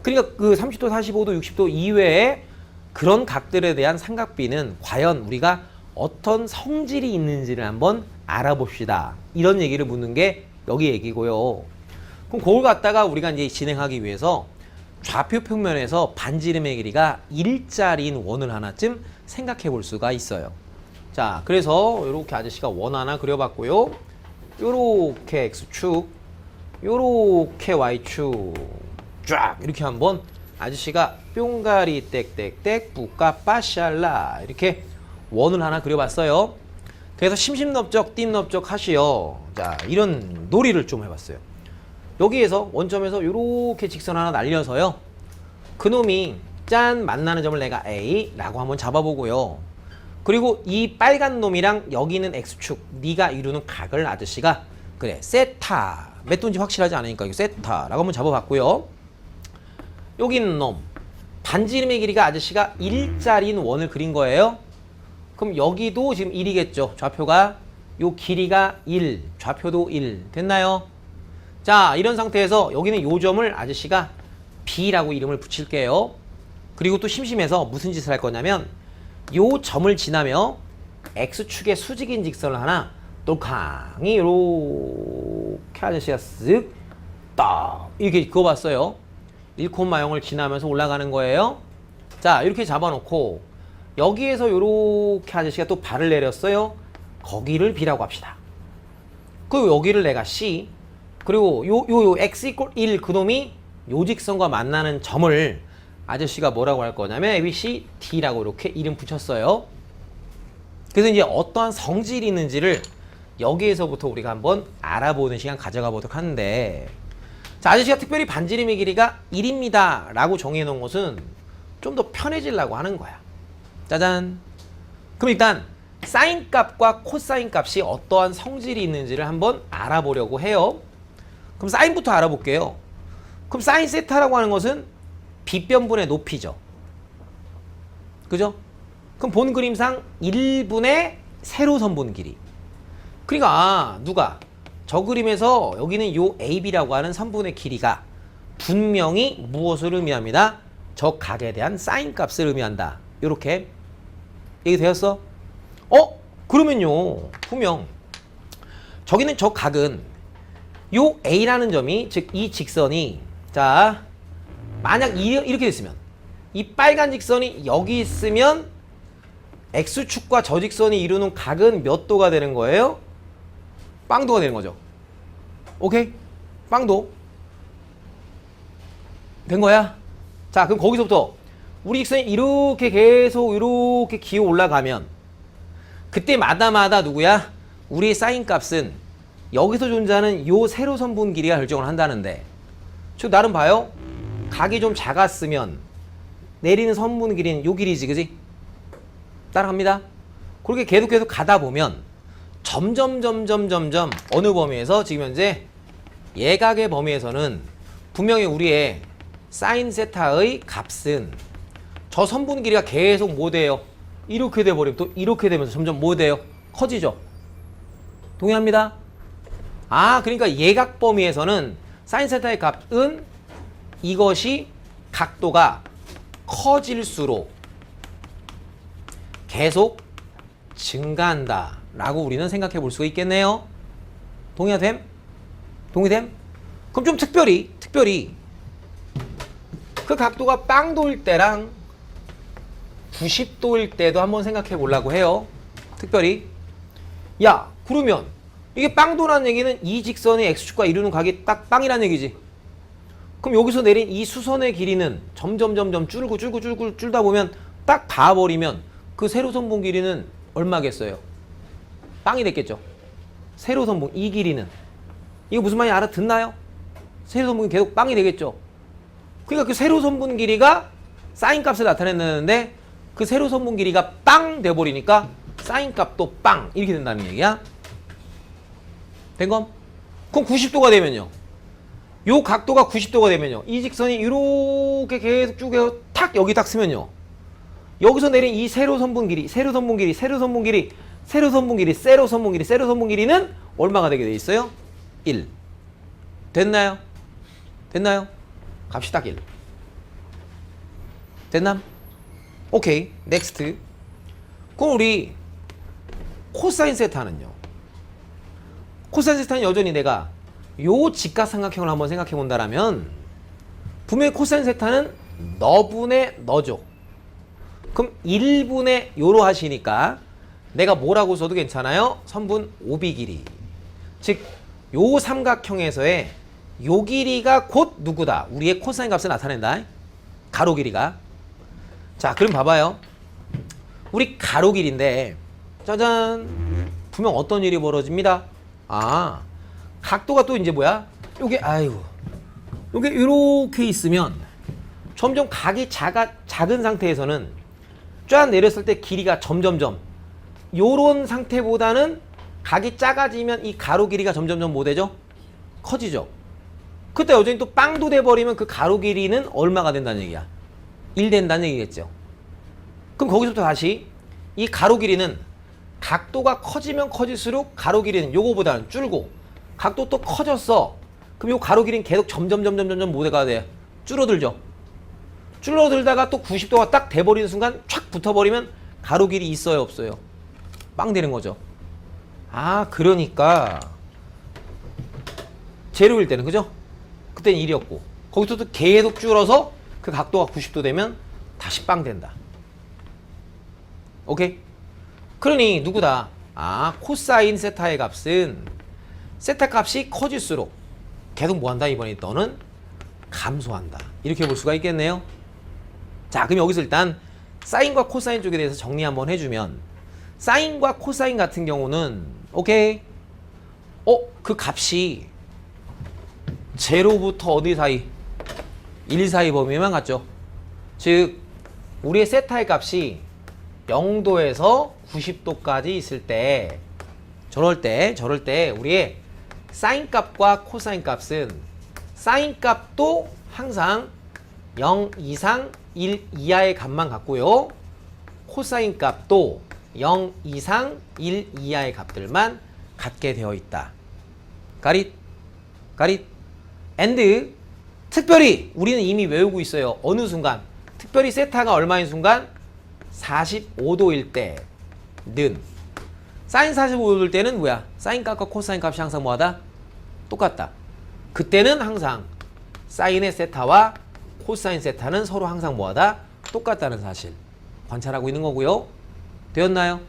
그러니까 그 30도, 45도, 60도 이외에 그런 각들에 대한 삼각비는 과연 우리가 어떤 성질이 있는지를 한번 알아봅시다. 이런 얘기를 묻는 게 여기 얘기고요. 그럼 그걸 갖다가 우리가 이제 진행하기 위해서 좌표 평면에서 반지름의 길이가 일자리인 원을 하나쯤 생각해 볼 수가 있어요. 자, 그래서 이렇게 아저씨가 원 하나 그려봤고요. 요렇게 X축, 요렇게 Y축 쫙 이렇게 한번 아저씨가 뿅가리 땡땡땡 뿌까 빠샬라 이렇게 원을 하나 그려봤어요. 그래서 심심넓적 띵넓적 하시오. 자, 이런 놀이를 좀 해봤어요. 여기에서 원점에서 이렇게 직선 하나 날려서요. 그놈이 짠 만나는 점을 내가 A라고 한번 잡아보고요. 그리고 이 빨간 놈이랑 여기 있는 X축 네가 이루는 각을 아저씨가 그래 세타 몇 도인지 확실하지 않으니까 이거 세타라고 한번 잡아봤고요. 여기 있는 놈 반지름의 길이가 아저씨가 일자리인 원을 그린 거예요. 그럼 여기도 지금 1이겠죠. 좌표가 요 길이가 1, 좌표도 1 됐나요? 자, 이런 상태에서 여기는 요 점을 아저씨가 B라고 이름을 붙일게요. 그리고 또 심심해서 무슨 짓을 할 거냐면 요 점을 지나며 X축의 수직인 직선을 하나 똘캉이 요렇게 아저씨가 쓱 딱 이렇게 그어봤어요. 1,0을 지나면서 올라가는 거예요. 자, 이렇게 잡아놓고 여기에서 요렇게 아저씨가 또 발을 내렸어요. 거기를 B라고 합시다. 그리고 여기를 내가 C, 그리고 요 x 이퀄 1 그놈이 요 직선과 만나는 점을 아저씨가 뭐라고 할 거냐면 ABC D라고 이렇게 이름 붙였어요. 그래서 이제 어떠한 성질이 있는지를 여기에서부터 우리가 한번 알아보는 시간 가져가 보도록 하는데, 자, 아저씨가 특별히 반지름의 길이가 1입니다 라고 정해 놓은 것은 좀 더 편해지려고 하는 거야. 짜잔. 그럼 일단 사인 값과 코사인 값이 어떠한 성질이 있는지를 한번 알아보려고 해요. 그럼 사인부터 알아볼게요. 그럼 사인 세타라고 하는 것은 빗변분의 높이죠. 그죠? 그럼 본 그림상 1분의 세로선분 길이. 그러니까 누가 저 그림에서 여기는 요 AB라고 하는 선분의 길이가 분명히 무엇을 의미합니다? 저 각에 대한 사인 값을 의미한다. 요렇게 얘기되었어? 그러면요, 분명 저기는 저 각은 요 A라는 점이, 즉 이 직선이, 자, 만약 이렇게 됐으면 이 빨간 직선이 여기 있으면 X축과 저 직선이 이루는 각은 몇 도가 되는 거예요? 빵도가 되는 거죠. 오케이? 빵도 된 거야. 자, 그럼 거기서부터 우리 직선이 이렇게 계속 이렇게 기어 올라가면 그때마다마다 누구야? 우리 사인 값은 여기서 존재하는 요 세로선분 길이가 결정을 한다는데, 즉 나름 봐요. 각이 좀 작았으면 내리는 선분 길이는 요 길이지, 그지? 따라갑니다. 그렇게 계속 가다 보면 점점 어느 범위에서 지금 현재 예각의 범위에서는 분명히 우리의 사인 세타의 값은 저 선분 길이가 계속 뭐 돼요? 이렇게 돼버리면 또 이렇게 되면서 점점 뭐 돼요? 커지죠. 동의합니다. 그러니까 예각 범위에서는 사인 세타의 값은 이것이 각도가 커질수록 계속 증가한다 라고 우리는 생각해 볼 수가 있겠네요. 동의됨? 동의됨? 그럼 좀 특별히 그 각도가 빵도일 때랑 90도일 때도 한번 생각해 보려고 해요. 특별히. 야, 그러면 이게 빵도라는 얘기는 이 직선의 X축과 이루는 각이 딱 빵이라는 얘기지. 그럼 여기서 내린 이 수선의 길이는 점점 줄다 보면 딱 봐버리면 그 세로선분 길이는 얼마겠어요? 빵이 됐겠죠. 세로선분 이 길이는, 이거 무슨 말인지 알아듣나요? 세로선분이 계속 빵이 되겠죠. 그러니까 그 세로선분 길이가 사인 값을 나타낸다는데 그 세로선분 길이가 빵 돼버리니까 사인 값도 빵 이렇게 된다는 얘기야. 된 건? 그럼 90도가 되면요, 요 각도가 90도가 되면요, 이 직선이 이렇게 계속 쭉 해서 탁 여기 딱 쓰면요, 여기서 내린 이 세로선분 길이는 얼마가 되게 돼 있어요? 1. 됐나요? 값이 딱 1. 됐나? 오케이. 넥스트. 그럼 우리 코사인 세타는요. 코사인 세타는 여전히 내가 요 직각삼각형을 한번 생각해 본다라면 분명히 코사인 세타는 너분의 너죠. 그럼 1분의 요로 하시니까 내가 뭐라고 써도 괜찮아요? 선분 OB 길이. 즉 요 삼각형에서의 요 길이가 곧 누구다? 우리의 코사인 값을 나타낸다. 가로 길이가. 자, 그럼 봐봐요. 우리 가로 길인데 짜잔, 분명 어떤 일이 벌어집니다. 각도가 또 이제 뭐야? 요게 요게 이렇게 있으면 점점 각이 작은 상태에서는 쫙 내렸을 때 길이가 점점점 요런 상태보다는 각이 작아지면 이 가로 길이가 점점점 뭐 되죠? 커지죠. 그때 여전히 또 빵도 돼버리면 그 가로 길이는 얼마가 된다는 얘기야? 1 된다는 얘기겠죠. 그럼 거기서부터 다시 이 가로 길이는 각도가 커지면 커질수록 가로 길이는 요거보다는 줄고, 각도 또 커졌어. 그럼 요 가로 길이는 계속 점점 뭐가 돼? 줄어들죠. 줄어들다가 또 90도가 딱 돼버리는 순간 촥 붙어버리면 가로 길이 있어요, 없어요? 빵 되는 거죠. 그러니까 제로일 때는, 그죠? 그때는 1이었고 거기서 또 계속 줄어서 그 각도가 90도 되면 다시 빵 된다. 오케이? 그러니 누구다? 아, 코사인 세타의 값은 세타 값이 커질수록 계속 뭐한다? 이번에 너는 감소한다. 이렇게 볼 수가 있겠네요. 자, 그럼 여기서 일단 사인과 코사인 쪽에 대해서 정리 한번 해주면 사인과 코사인 같은 경우는 오케이? 그 값이 제로부터 어디 사이? 1 사이 범위에만 갔죠. 즉 우리의 세타의 값이 0도에서 90도까지 있을 때 저럴 때 우리의 사인 값과 코사인 값은 사인 값도 항상 0 이상 1 이하의 값만 갖고요. 코사인 값도 0 이상 1 이하의 값들만 갖게 되어 있다. 가릿? and 특별히 우리는 이미 외우고 있어요. 어느 순간? 특별히 세타가 얼마인 순간? 45도일 때는 사인 45도일 때는 뭐야? 사인 값과 코사인 값이 항상 뭐하다? 똑같다. 그때는 항상 사인의 세타와 코사인 세타는 서로 항상 뭐하다? 똑같다는 사실 관찰하고 있는 거고요. 되었나요?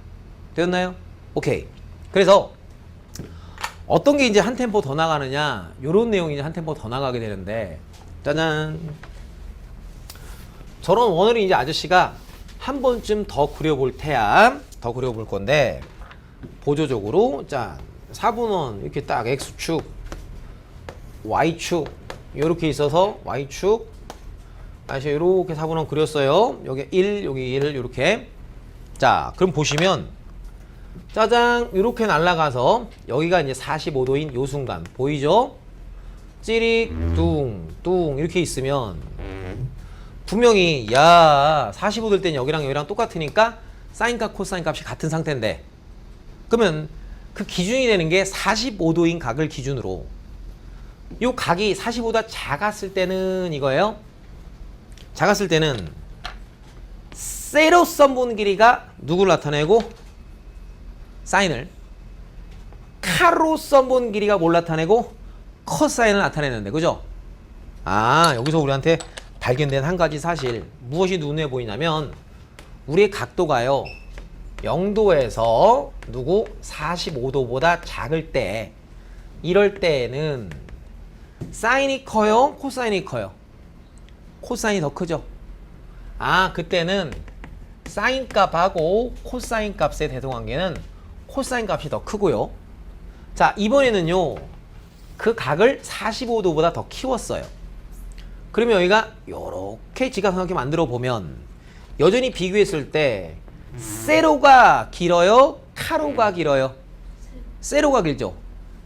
오케이. 그래서 어떤 게 이제 한 템포 더 나가느냐, 요런 내용이 이제 한 템포 더 나가게 되는데, 짜잔. 저런 원어를 이제 아저씨가 한 번쯤 더 그려볼 테야. 더 그려볼 건데, 보조적으로, 자, 4분원, 이렇게 딱 X축, Y축, 요렇게 있어서, Y축, 다시 요렇게 4분원 그렸어요. 여기 1, 여기 1, 요렇게. 자, 그럼 보시면, 짜장 이렇게 날아가서 여기가 이제 45도인 요 순간 보이죠? 찌릭 뚱 이렇게 있으면 분명히 야 45도 될 땐 여기랑 똑같으니까 사인값 코사인 값이 같은 상태인데 그러면 그 기준이 되는 게 45도인 각을 기준으로 요 각이 45보다 작았을 때는 이거예요. 작았을 때는 세로선 길이가 누구를 나타내고 사인을, 카로선 길이가 뭘 나타내고 코사인을 나타내는데, 그죠? 아, 여기서 우리한테 발견된 한 가지 사실, 무엇이 눈에 보이냐면 우리의 각도가요 0도에서 누구 45도보다 작을 때, 이럴 때에는 사인이 커요, 코사인이 커요? 코사인이 더 크죠? 아, 그때는 사인 값하고 코사인 값의 대동관계는 코사인 값이 더 크고요. 자, 이번에는요 그 각을 45도보다 더 키웠어요. 그러면 여기가 요렇게 지각하게 만들어 보면 여전히 비교했을 때 세로가 길어요, 카로가 길어요? 세로가 길죠.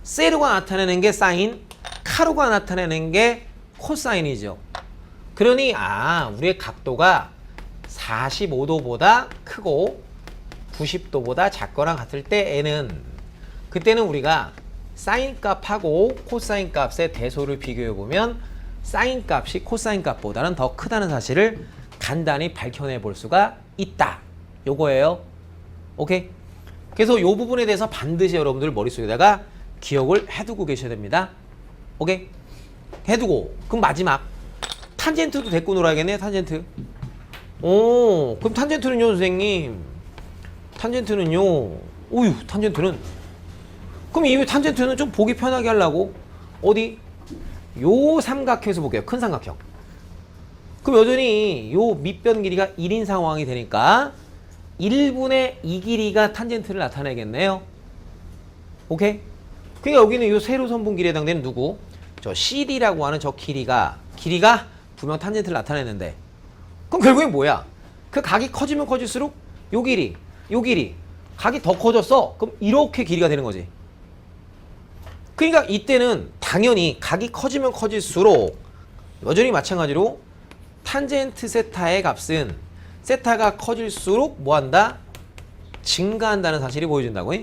세로가 나타내는 게 사인, 카로가 나타내는 게 코사인이죠. 그러니 우리의 각도가 45도보다 크고 90도보다 작거나 같을 때에는 그때는 우리가 사인 값하고 코사인 값의 대소를 비교해 보면 사인 값이 코사인 값보다는 더 크다는 사실을 간단히 밝혀내 볼 수가 있다. 요거예요. 오케이? 그래서 요 부분에 대해서 반드시 여러분들 머릿속에다가 기억을 해두고 계셔야 됩니다. 오케이? 해두고 그럼 마지막 탄젠트도 데리고 놀아야겠네. 탄젠트. 그럼 탄젠트는요 선생님? 탄젠트는요, 탄젠트는 그럼 이 탄젠트는 좀 보기 편하게 하려고 어디? 요 삼각형에서 볼게요. 큰 삼각형. 그럼 여전히 요 밑변 길이가 1인 상황이 되니까 1분의 2 길이가 탄젠트를 나타내겠네요. 오케이? 그러니까 여기는 요 세로선분 길이에 해당되는 누구? 저 CD라고 하는 저 길이가 분명 탄젠트를 나타내는데 그럼 결국엔 뭐야? 그 각이 커지면 커질수록 요 길이 각이 더 커졌어. 그럼 이렇게 길이가 되는 거지. 그러니까 이때는 당연히 각이 커지면 커질수록 여전히 마찬가지로 탄젠트 세타의 값은 세타가 커질수록 뭐한다? 증가한다는 사실이 보여준다고.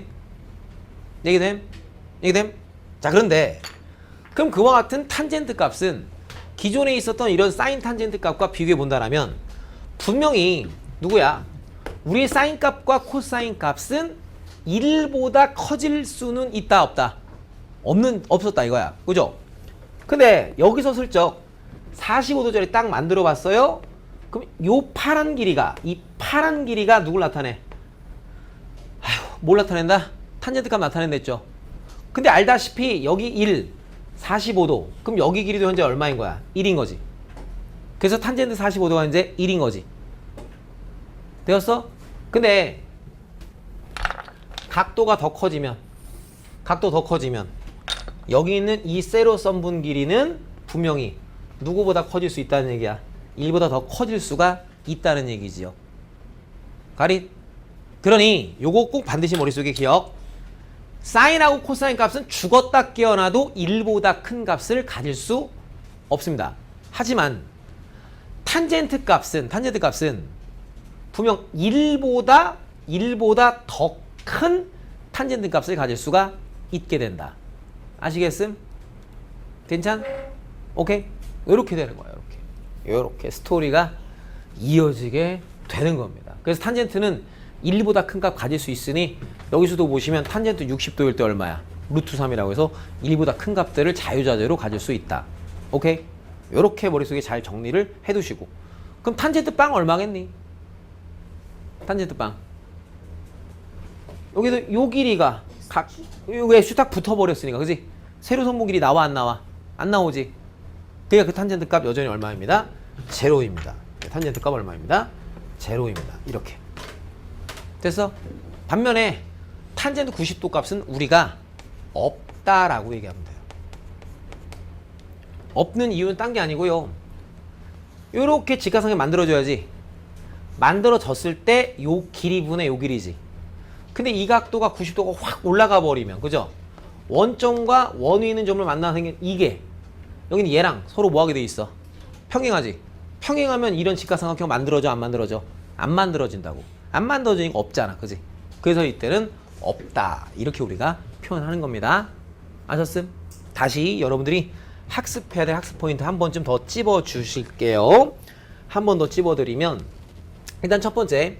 얘기됨? 자, 그런데 그럼 그와 같은 탄젠트 값은 기존에 있었던 이런 사인 탄젠트 값과 비교해 본다라면 분명히 누구야? 우리 사인 값과 코사인 값은 1보다 커질 수는 있다 없다? 없었다 이거야. 그죠? 근데 여기서 슬쩍 45도짜리 딱 만들어 봤어요. 그럼 요 파란 길이가, 이 파란 길이가 누굴 나타내? 아휴, 뭘 나타낸다? 탄젠트 값 나타낸댔죠. 근데 알다시피 여기 1, 45도. 그럼 여기 길이도 현재 얼마인 거야? 1인 거지. 그래서 탄젠트 45도가 현재 1인 거지. 되었어? 근데 각도가 더 커지면, 각도 더 커지면 여기 있는 이 세로선분 길이는 분명히 누구보다 커질 수 있다는 얘기야. 1보다 더 커질 수가 있다는 얘기지요. 가릿? 그러니 요거 꼭 반드시 머릿속에 기억. 사인하고 코사인 값은 죽었다 깨어나도 1보다 큰 값을 가질 수 없습니다. 하지만 탄젠트 값은 분명 1보다 더 큰 탄젠트 값을 가질 수가 있게 된다. 아시겠음? 괜찮? 오케이? 이렇게 되는 거예요. 이렇게 스토리가 이어지게 되는 겁니다. 그래서 탄젠트는 1보다 큰 값 가질 수 있으니 여기서도 보시면 탄젠트 60도일 때 얼마야? 루트 3이라고 해서 1보다 큰 값들을 자유자재로 가질 수 있다. 오케이? 이렇게 머릿속에 잘 정리를 해두시고. 그럼 탄젠트 빵 얼마겠니? 탄젠트 빵. 여기서 요 길이가 왜 슈탁 붙어버렸으니까, 그지? 세로선분 길이 나와 안 나와? 안 나오지? 그러니까 그 탄젠트 값 여전히 얼마입니다? 제로입니다. 탄젠트 값 얼마입니다? 제로입니다. 이렇게. 됐어? 반면에 탄젠트 90도 값은 우리가 없다라고 얘기하면 돼요. 없는 이유는 딴 게 아니고요. 요렇게 직각삼각 만들어줘야지. 만들어졌을 때 요 길이분의 요 길이지. 근데 이 각도가 90도가 확 올라가 버리면, 그죠? 원점과 원 위에 있는 점을 만나 생긴 이게, 여기는 얘랑 서로 뭐하게 돼 있어? 평행하지? 평행하면 이런 직각삼각형 만들어져, 안 만들어져? 안 만들어진다고. 안 만들어지니까 없잖아, 그지? 그래서 이때는 없다, 이렇게 우리가 표현하는 겁니다. 아셨음? 다시 여러분들이 학습해야 될 학습 포인트 한 번쯤 더 찝어 주실게요. 한 번 더 찝어 드리면, 일단 첫 번째,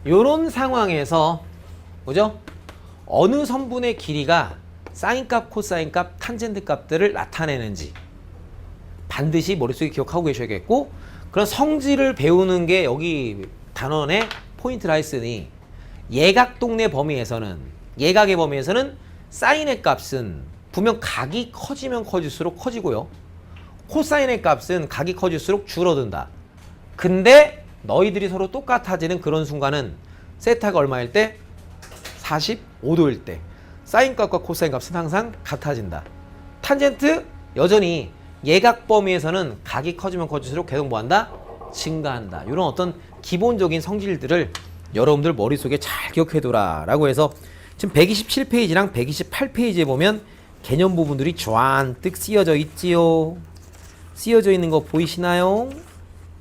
요런 상황에서, 그죠? 어느 선분의 길이가 사인값, 코사인값, 탄젠트 값들을 나타내는지 반드시 머릿속에 기억하고 계셔야겠고, 그런 성질을 배우는 게 여기 단원의 포인트라 했으니, 예각동의 범위에서는, 예각의 범위에서는 사인의 값은 분명 각이 커지면 커질수록 커지고요, 코사인의 값은 각이 커질수록 줄어든다. 근데 너희들이 서로 똑같아지는 그런 순간은 세타가 얼마일 때? 45도일 때 사인 값과 코사인 값은 항상 같아진다. 탄젠트 여전히 예각 범위에서는 각이 커지면 커질수록 계속 뭐한다? 증가한다. 이런 어떤 기본적인 성질들을 여러분들 머릿속에 잘 기억해두라 라고 해서, 지금 127페이지랑 128페이지에 보면 개념 부분들이 쫙뜩 쓰여져 있지요. 쓰여져 있는 거 보이시나요?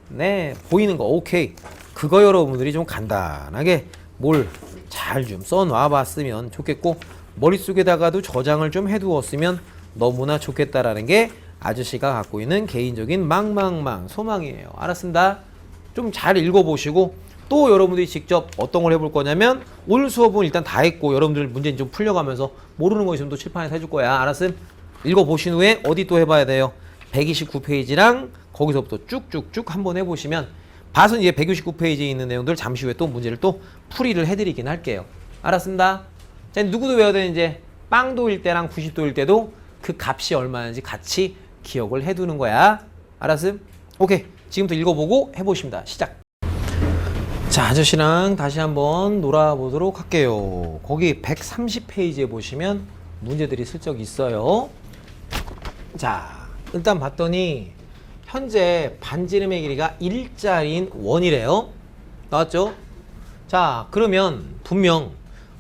네, 보이는 거. 오케이. 그거 여러분들이 좀 간단하게 뭘 잘 좀 써놔 봤으면 좋겠고, 머릿속에다가도 저장을 좀 해두었으면 너무나 좋겠다라는 게 아저씨가 갖고 있는 개인적인 소망이에요. 알았습니다. 좀 잘 읽어보시고, 또 여러분들이 직접 어떤 걸 해볼 거냐면, 오늘 수업은 일단 다 했고 여러분들 문제 좀 풀려가면서 모르는 거 있으면 또 칠판에서 해줄 거야. 알았음? 읽어보신 후에 어디 또 해봐야 돼요? 129페이지랑 거기서부터 쭉쭉쭉 한번 해보시면, 밭은 이제 169페이지에 있는 내용들 잠시 후에 또 문제를 또 풀이를 해드리긴 할게요. 알았습니다. 자, 누구도 외워야 되는 이제 빵도일 때랑 90도일 때도 그 값이 얼마인지 같이 기억을 해두는 거야. 알았음? 오케이. 지금부터 읽어보고 해보십니다. 시작. 자, 아저씨랑 다시 한번 놀아보도록 할게요. 거기 130페이지에 보시면 문제들이 슬쩍 있어요. 자, 일단 봤더니 현재 반지름의 길이가 일자리인 원이래요. 나왔죠? 자, 그러면 분명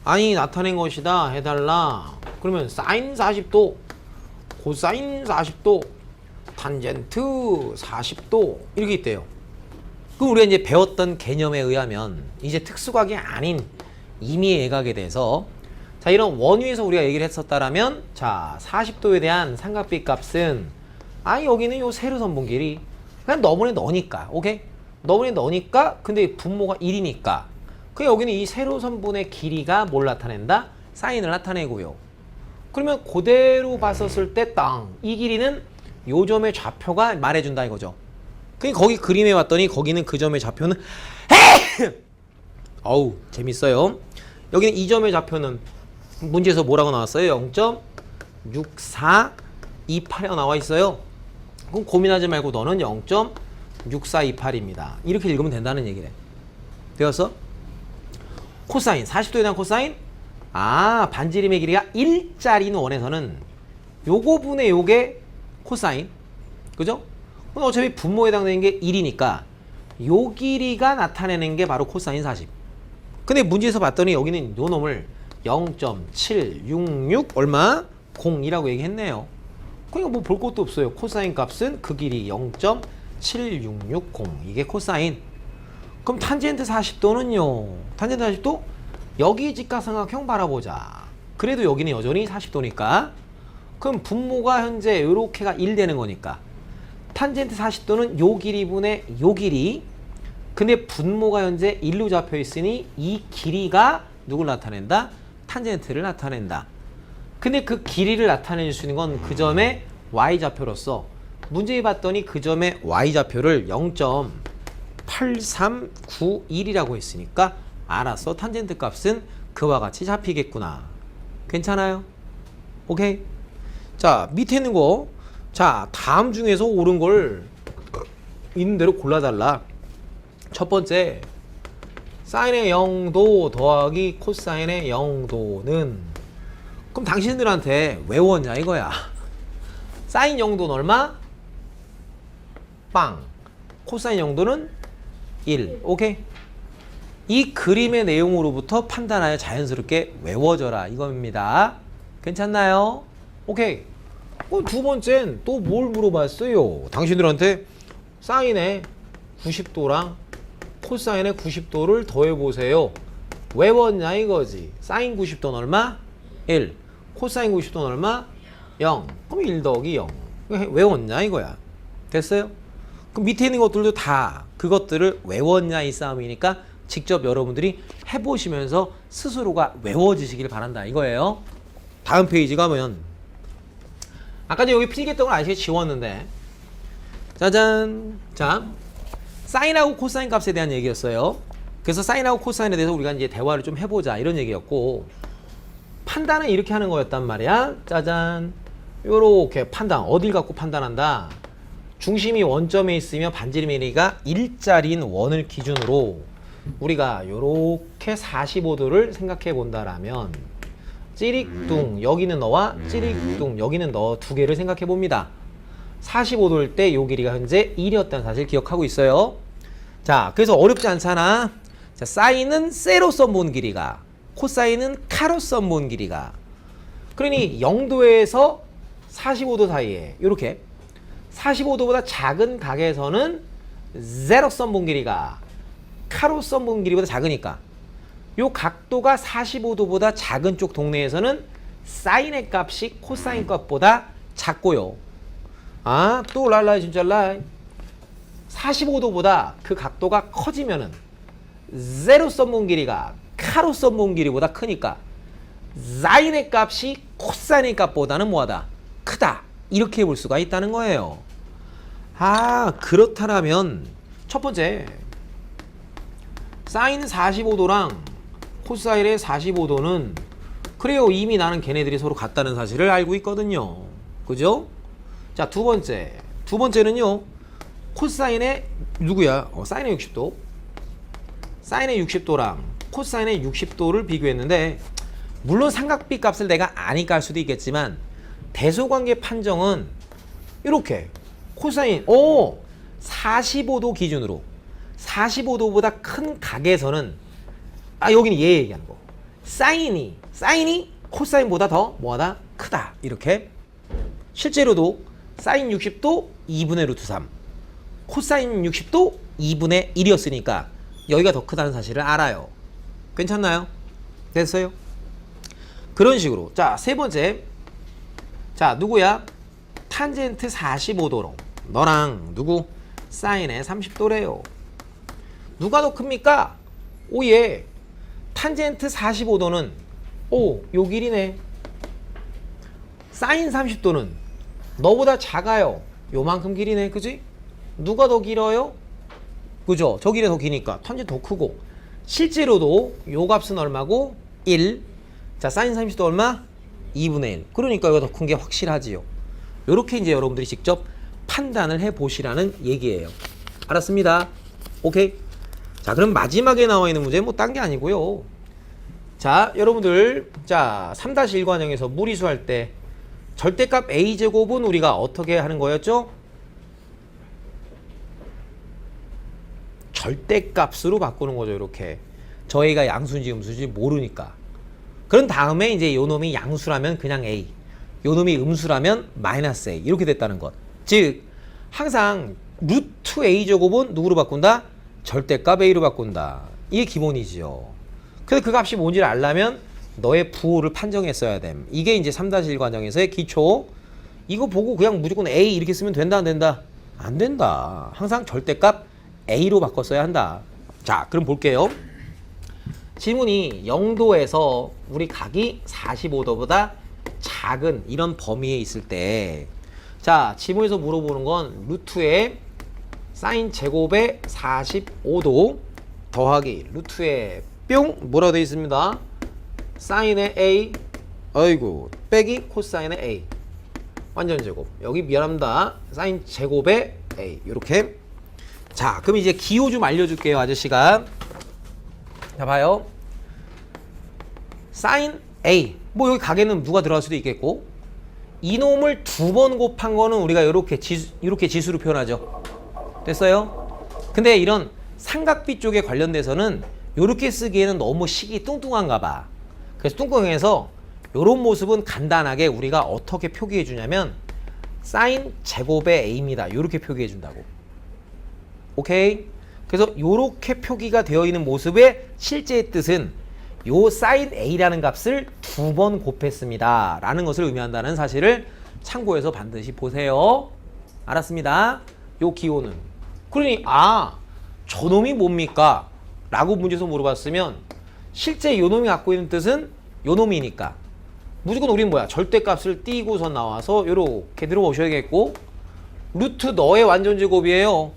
아니 나타낸 것이다 해달라. 그러면 사인 40도, 코사인 40도, 탄젠트 40도 이렇게 있대요. 그럼 우리가 이제 배웠던 개념에 의하면 이제 특수각이 아닌 임의의 예각에 대해서, 자, 이런 원위에서 우리가 얘기를 했었다라면, 자, 40도에 대한 삼각비 값은, 여기는 요 세로선분 길이 그냥 너분의 너니까, 오케이? 너분의 너니까, 근데 분모가 1이니까 그 여기는 이 세로선분의 길이가 뭘 나타낸다? 사인을 나타내고요. 그러면 그대로 봤었을 때 땅. 이 길이는 요 점의 좌표가 말해준다 이거죠. 그러니까 거기 그림에 왔더니 거기는 그 점의 좌표는 어우 재밌어요. 여기는 이 점의 좌표는 문제에서 뭐라고 나왔어요? 0.6428이라고 나와 있어요. 그럼 고민하지 말고 너는 0.6428입니다. 이렇게 읽으면 된다는 얘기래. 되었어? 코사인 40도에 대한 코사인 반지름의 길이가 1짜리인 원에서는 요거 분의 요게 코사인 그죠? 그럼 어차피 분모에 해당되는 게 1이니까 요 길이가 나타내는 게 바로 코사인 40. 근데 문제에서 봤더니 여기는 요 놈을 0.766 얼마? 0이라고 얘기했네요. 그러니까 뭐 볼 것도 없어요. 코사인 값은 그 길이 0.7660 이게 코사인. 그럼 탄젠트 40도는요. 탄젠트 40도 여기 직각삼각형 바라보자. 그래도 여기는 여전히 40도니까 그럼 분모가 현재 이렇게가 1 되는 거니까 탄젠트 40도는 요 길이분의 요 길이 근데 분모가 현재 1로 잡혀 있으니 이 길이가 누굴 나타낸다? 탄젠트를 나타낸다. 근데 그 길이를 나타낼 수 있는 건 그 점의 y좌표로서 문제에 봤더니 그 점의 y좌표를 0.8391이라고 했으니까 알았어. 탄젠트 값은 그와 같이 잡히겠구나. 괜찮아요? 오케이? 자, 밑에 있는 거. 자, 다음 중에서 옳은 걸 있는 대로 골라달라. 첫 번째, 사인의 0도 더하기 코사인의 0도는 그럼 당신들한테 외웠냐 이거야. 사인 0도는 얼마? 빵. 코사인 0도는 1. 오케이? 이 그림의 내용으로부터 판단하여 자연스럽게 외워져라 이겁니다. 괜찮나요? 오케이. 두 번째는 또 뭘 물어봤어요? 당신들한테 사인의 90도랑 코사인의 90도를 더해보세요. 외웠냐 이거지. 사인 90도는 얼마? 1. 코사인 90도는 얼마? 0. 그럼 1 더하기 0. 외웠냐 이거야. 됐어요? 그럼 밑에 있는 것들도 다 그것들을 외웠냐 이 싸움이니까 직접 여러분들이 해보시면서 스스로가 외워지시길 바란다 이거예요. 다음 페이지 가면 아까 여기 필기했던 걸 아시게 지웠는데 짜잔. 자, 사인하고 코사인 값에 대한 얘기였어요. 그래서 사인하고 코사인에 대해서 우리가 이제 대화를 좀 해보자 이런 얘기였고 판단은 이렇게 하는 거였단 말이야. 짜잔. 요렇게 판단. 어딜 갖고 판단한다? 중심이 원점에 있으며 반지름의 길이가 1짜리인 원을 기준으로 우리가 요렇게 45도를 생각해 본다라면 찌릭뚱 여기는 너와 찌릭뚱 여기는 너 두 개를 생각해 봅니다. 45도일 때 요 길이가 현재 1이었다는 사실 기억하고 있어요. 자, 그래서 어렵지 않잖아. 자, 사인은 세로서 본 길이가 코사인은 카로서 본 길이가 그러니 0도에서 45도 사이에 이렇게 45도보다 작은 각에서는 세로선 본 길이가 카로선 본 길이보다 작으니까 요 각도가 45도보다 작은 쪽 동네에서는 사인의 값이 코사인 값보다 작고요. 또 랄라 진짜 라 45도보다 그 각도가 커지면은 세로선 본 길이가 카로선 본 길이보다 크니까 사인의 값이 코사인의 값보다는 뭐하다? 크다. 이렇게 볼 수가 있다는 거예요. 그렇다면 첫 번째 사인 45도랑 코사인의 45도는 그래요. 이미 나는 걔네들이 서로 같다는 사실을 알고 있거든요. 그죠? 자, 두 번째는요. 코사인의 누구야? 사인의 60도. 사인의 60도랑 코사인의 60도를 비교했는데 물론 삼각비 값을 내가 아니까 할 수도 있겠지만 대소관계 판정은 이렇게 코사인 45도 기준으로 45도보다 큰 각에서는 여기는 얘 얘기하는 거 사인이 코사인보다 더 뭐하다? 크다. 이렇게 실제로도 사인 60도 2분의 루트 3 코사인 60도 2분의 1이었으니까 여기가 더 크다는 사실을 알아요. 괜찮나요? 됐어요? 그런 식으로 자, 세 번째 자, 누구야? 탄젠트 45도로 너랑 누구? 사인의 30도래요. 누가 더 큽니까? 오예. 탄젠트 45도는 요 길이네. 사인 30도는 너보다 작아요. 요만큼 길이네. 그지? 누가 더 길어요? 그죠? 저 길이 더 기니까 탄젠트 더 크고, 실제로도 요 값은 얼마고? 1. 자, 사인 30도 얼마? 2분의 1. 그러니까 이거 더 큰 게 확실하지요. 요렇게 이제 여러분들이 직접 판단을 해 보시라는 얘기예요. 알았습니다. 오케이. 자, 그럼 마지막에 나와 있는 문제 뭐 딴 게 아니고요. 자, 여러분들, 자 3-1 관형에서 무리수할 때 절대값 a제곱은 우리가 어떻게 하는 거였죠? 절대값으로 바꾸는 거죠. 이렇게 저 a가 양수인지 음수인지 모르니까. 그런 다음에 이제 요 놈이 양수라면 그냥 a, 요 놈이 음수라면 마이너스 a, 이렇게 됐다는 것. 즉 항상 루트 a제곱은 누구로 바꾼다? 절대값 a로 바꾼다. 이게 기본이지요. 그래서 그 값이 뭔지를 알려면 너의 부호를 판정했어야 됨. 이게 이제 3-1 과정에서의 기초. 이거 보고 그냥 무조건 a 이렇게 쓰면 된다 안 된다? 안 된다. 항상 절대값 a로 바꿨어야 한다. 자, 그럼 볼게요. 지문이 0도에서 우리 각이 45도보다 작은 이런 범위에 있을 때, 자, 지문에서 물어보는 건 루트의 사인 제곱의 45도 더하기 루트의 뿅 뭐라고 되어 있습니다. 사인의 a, 아이고, 빼기 코사인의 a, 완전 제곱. 여기 미안합니다. 사인 제곱의 a, 요렇게. 자, 그럼 이제 기호 좀 알려줄게요, 아저씨가. 자, 봐요. 사인 a, 뭐 여기 가게는 누가 들어갈 수도 있겠고, 이놈을 2번 곱한 거는 우리가 이렇게 지수로 표현하죠. 됐어요? 근데 이런 삼각비 쪽에 관련돼서는 이렇게 쓰기에는 너무 식이 뚱뚱한가 봐. 그래서 뚱뚱해서 이런 모습은 간단하게 우리가 어떻게 표기해 주냐면 사인 제곱의 a입니다. 이렇게 표기해 준다고. 오케이? 그래서 이렇게 표기가 되어 있는 모습의 실제의 뜻은 요 사인 a라는 값을 2번 곱했습니다 라는 것을 의미한다는 사실을 참고해서 반드시 보세요. 알았습니다. 요 기호는. 그러니 저놈이 뭡니까? 라고 문제에서 물어봤으면 실제 요놈이 갖고 있는 뜻은 요놈이니까 무조건 우린 뭐야? 절대값을 띄고서 나와서 요렇게 들어오셔야겠고, 루트 너의 완전제곱이에요.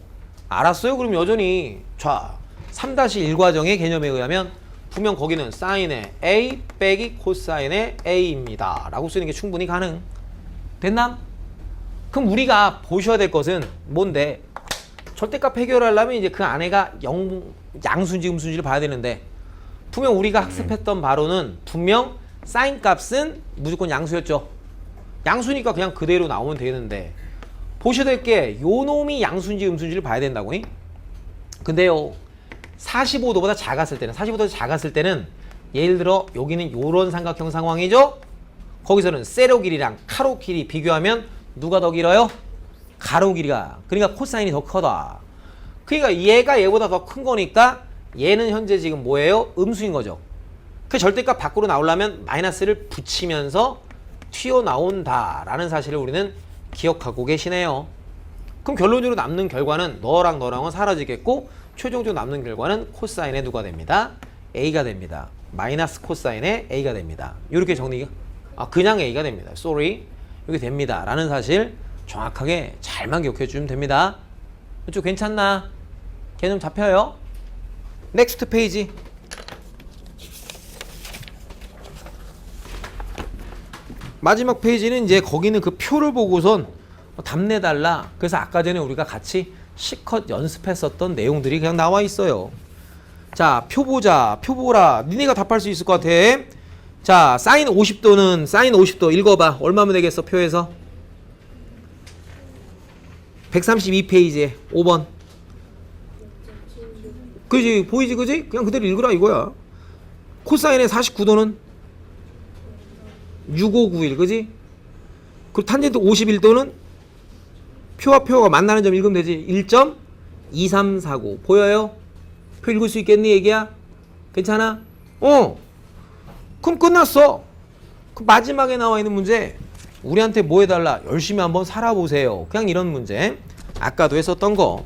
알았어요? 그럼 여전히 자 3-1 과정의 개념에 의하면 분명 거기는 사인의 a 빼기 코사인의 a입니다 라고 쓰는 게 충분히 가능. 됐나? 그럼 우리가 보셔야 될 것은 뭔데? 절대값 해결하려면 이제 그 안에가 양수인지 음수인지를 봐야 되는데, 분명 우리가 학습했던 바로는 분명 사인 값은 무조건 양수였죠. 양수니까 그냥 그대로 나오면 되는데, 보셔야 될 게 요 놈이 양수인지 음수인지를 봐야 된다고. 근데요 45도보다 작았을 때는 예를 들어 여기는 요런 삼각형 상황이죠. 거기서는 세로 길이랑 가로 길이 비교하면 누가 더 길어요? 가로 길이가. 그러니까 코사인이 더 크다. 그러니까 얘가 얘보다 더 큰 거니까 얘는 현재 지금 뭐예요? 음수인 거죠. 그 절대값 밖으로 나오려면 마이너스를 붙이면서 튀어나온다라는 사실을 우리는 기억하고 계시네요. 그럼 결론적으로 남는 결과는 너랑 너랑은 사라지겠고, 최종적으로 남는 결과는 코사인의 누가 됩니다? a가 됩니다. 마이너스 코사인의 a가 됩니다. 이렇게 정리가 그냥 a가 됩니다. sorry. 이렇게 됩니다 라는 사실 정확하게 잘만 기억해 주시면 됩니다. 이쪽 괜찮나? 개념 잡혀요? 넥스트 페이지. 마지막 페이지는 이제 거기는 그 표를 보고선 답 내달라. 그래서 아까 전에 우리가 같이 실컷 연습했었던 내용들이 그냥 나와 있어요. 자, 표 보자. 표 보라. 니네가 답할 수 있을 것 같아. 자, 사인 50도는 사인 50도 읽어봐. 얼마면 되겠어? 표에서 132페이지에 5번. 그지? 보이지? 그지? 그냥 그대로 읽으라 이거야. 코사인의 49도는 6591. 그지? 그리고 탄젠트 51도는 표와 표가 만나는 점 읽으면 되지. 1.2349. 보여요? 표 읽을 수 있겠니 얘기야? 괜찮아? 그럼 끝났어. 그 마지막에 나와 있는 문제, 우리한테 뭐 해달라? 열심히 한번 살아보세요. 그냥 이런 문제. 아까도 했었던 거.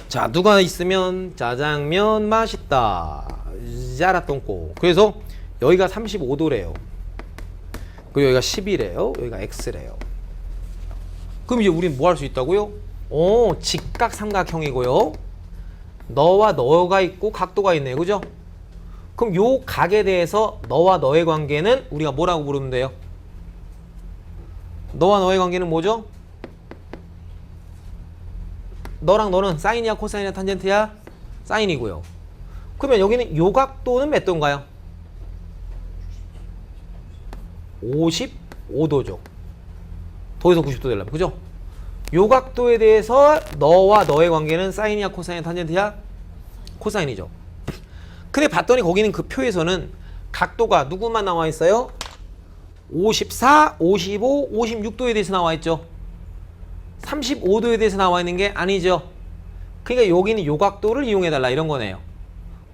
자, 누가 있으면 짜장면 맛있다. 짜라똥꼬. 그래서 여기가 35도래요. 그리고 여기가 10이래요. 여기가 x래요. 그럼 이제 우린 뭐 할 수 있다고요? 직각 삼각형이고요. 너와 너가 있고 각도가 있네요. 그죠? 그럼 요 각에 대해서 너와 너의 관계는 우리가 뭐라고 부르면 돼요? 너와 너의 관계는 뭐죠? 너랑 너는 사인이야 코사인이야 탄젠트야? 사인이고요. 그러면 여기는 요 각도는 몇 도인가요? 55도죠. 더해서 90도 되려면. 그죠? 요 각도에 대해서 너와 너의 관계는 사인이야 코사인이야 탄젠트야? 코사인이죠. 근데 봤더니 거기는 그 표에서는 각도가 누구만 나와 있어요? 54, 55, 56도에 대해서 나와 있죠. 35도에 대해서 나와 있는 게 아니죠. 그러니까 여기는 요 각도를 이용해달라 이런 거네요.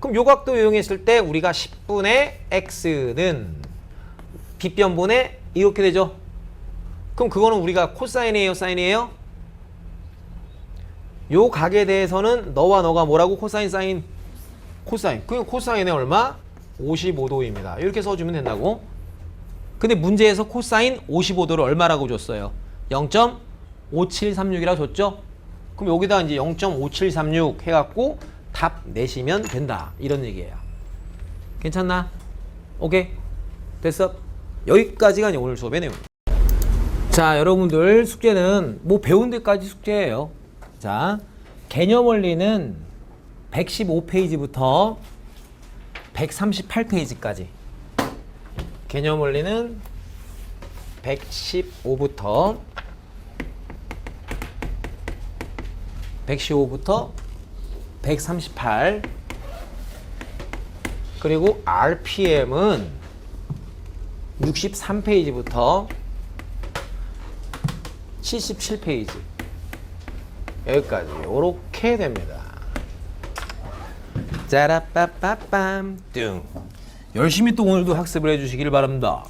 그럼 요 각도 이용했을 때 우리가 10분의 x는 빗변분의 이렇게 되죠. 그럼 그거는 우리가 코사인이에요 사인이에요? 요 각에 대해서는 너와 너가 뭐라고? 코사인 사인? 코사인. 그럼 코사인의 얼마? 55도입니다. 이렇게 써주면 된다고. 근데 문제에서 코사인 55도를 얼마라고 줬어요? 0.5736이라고 줬죠? 그럼 여기다 이제 0.5736 해갖고 답 내시면 된다. 이런 얘기예요. 괜찮나? 오케이? 됐어? 여기까지가 이제 오늘 수업의 내용. 자, 여러분들 숙제는 뭐 배운 데까지 숙제예요. 자, 개념 원리는 115페이지부터 138페이지까지. 개념 원리는 115부터 138 그리고 RPM은 63페이지부터 77페이지 여기까지 요렇게 됩니다. 짜라빠빠빰 뚱 열심히 또 오늘도 학습을 해주시길 바랍니다.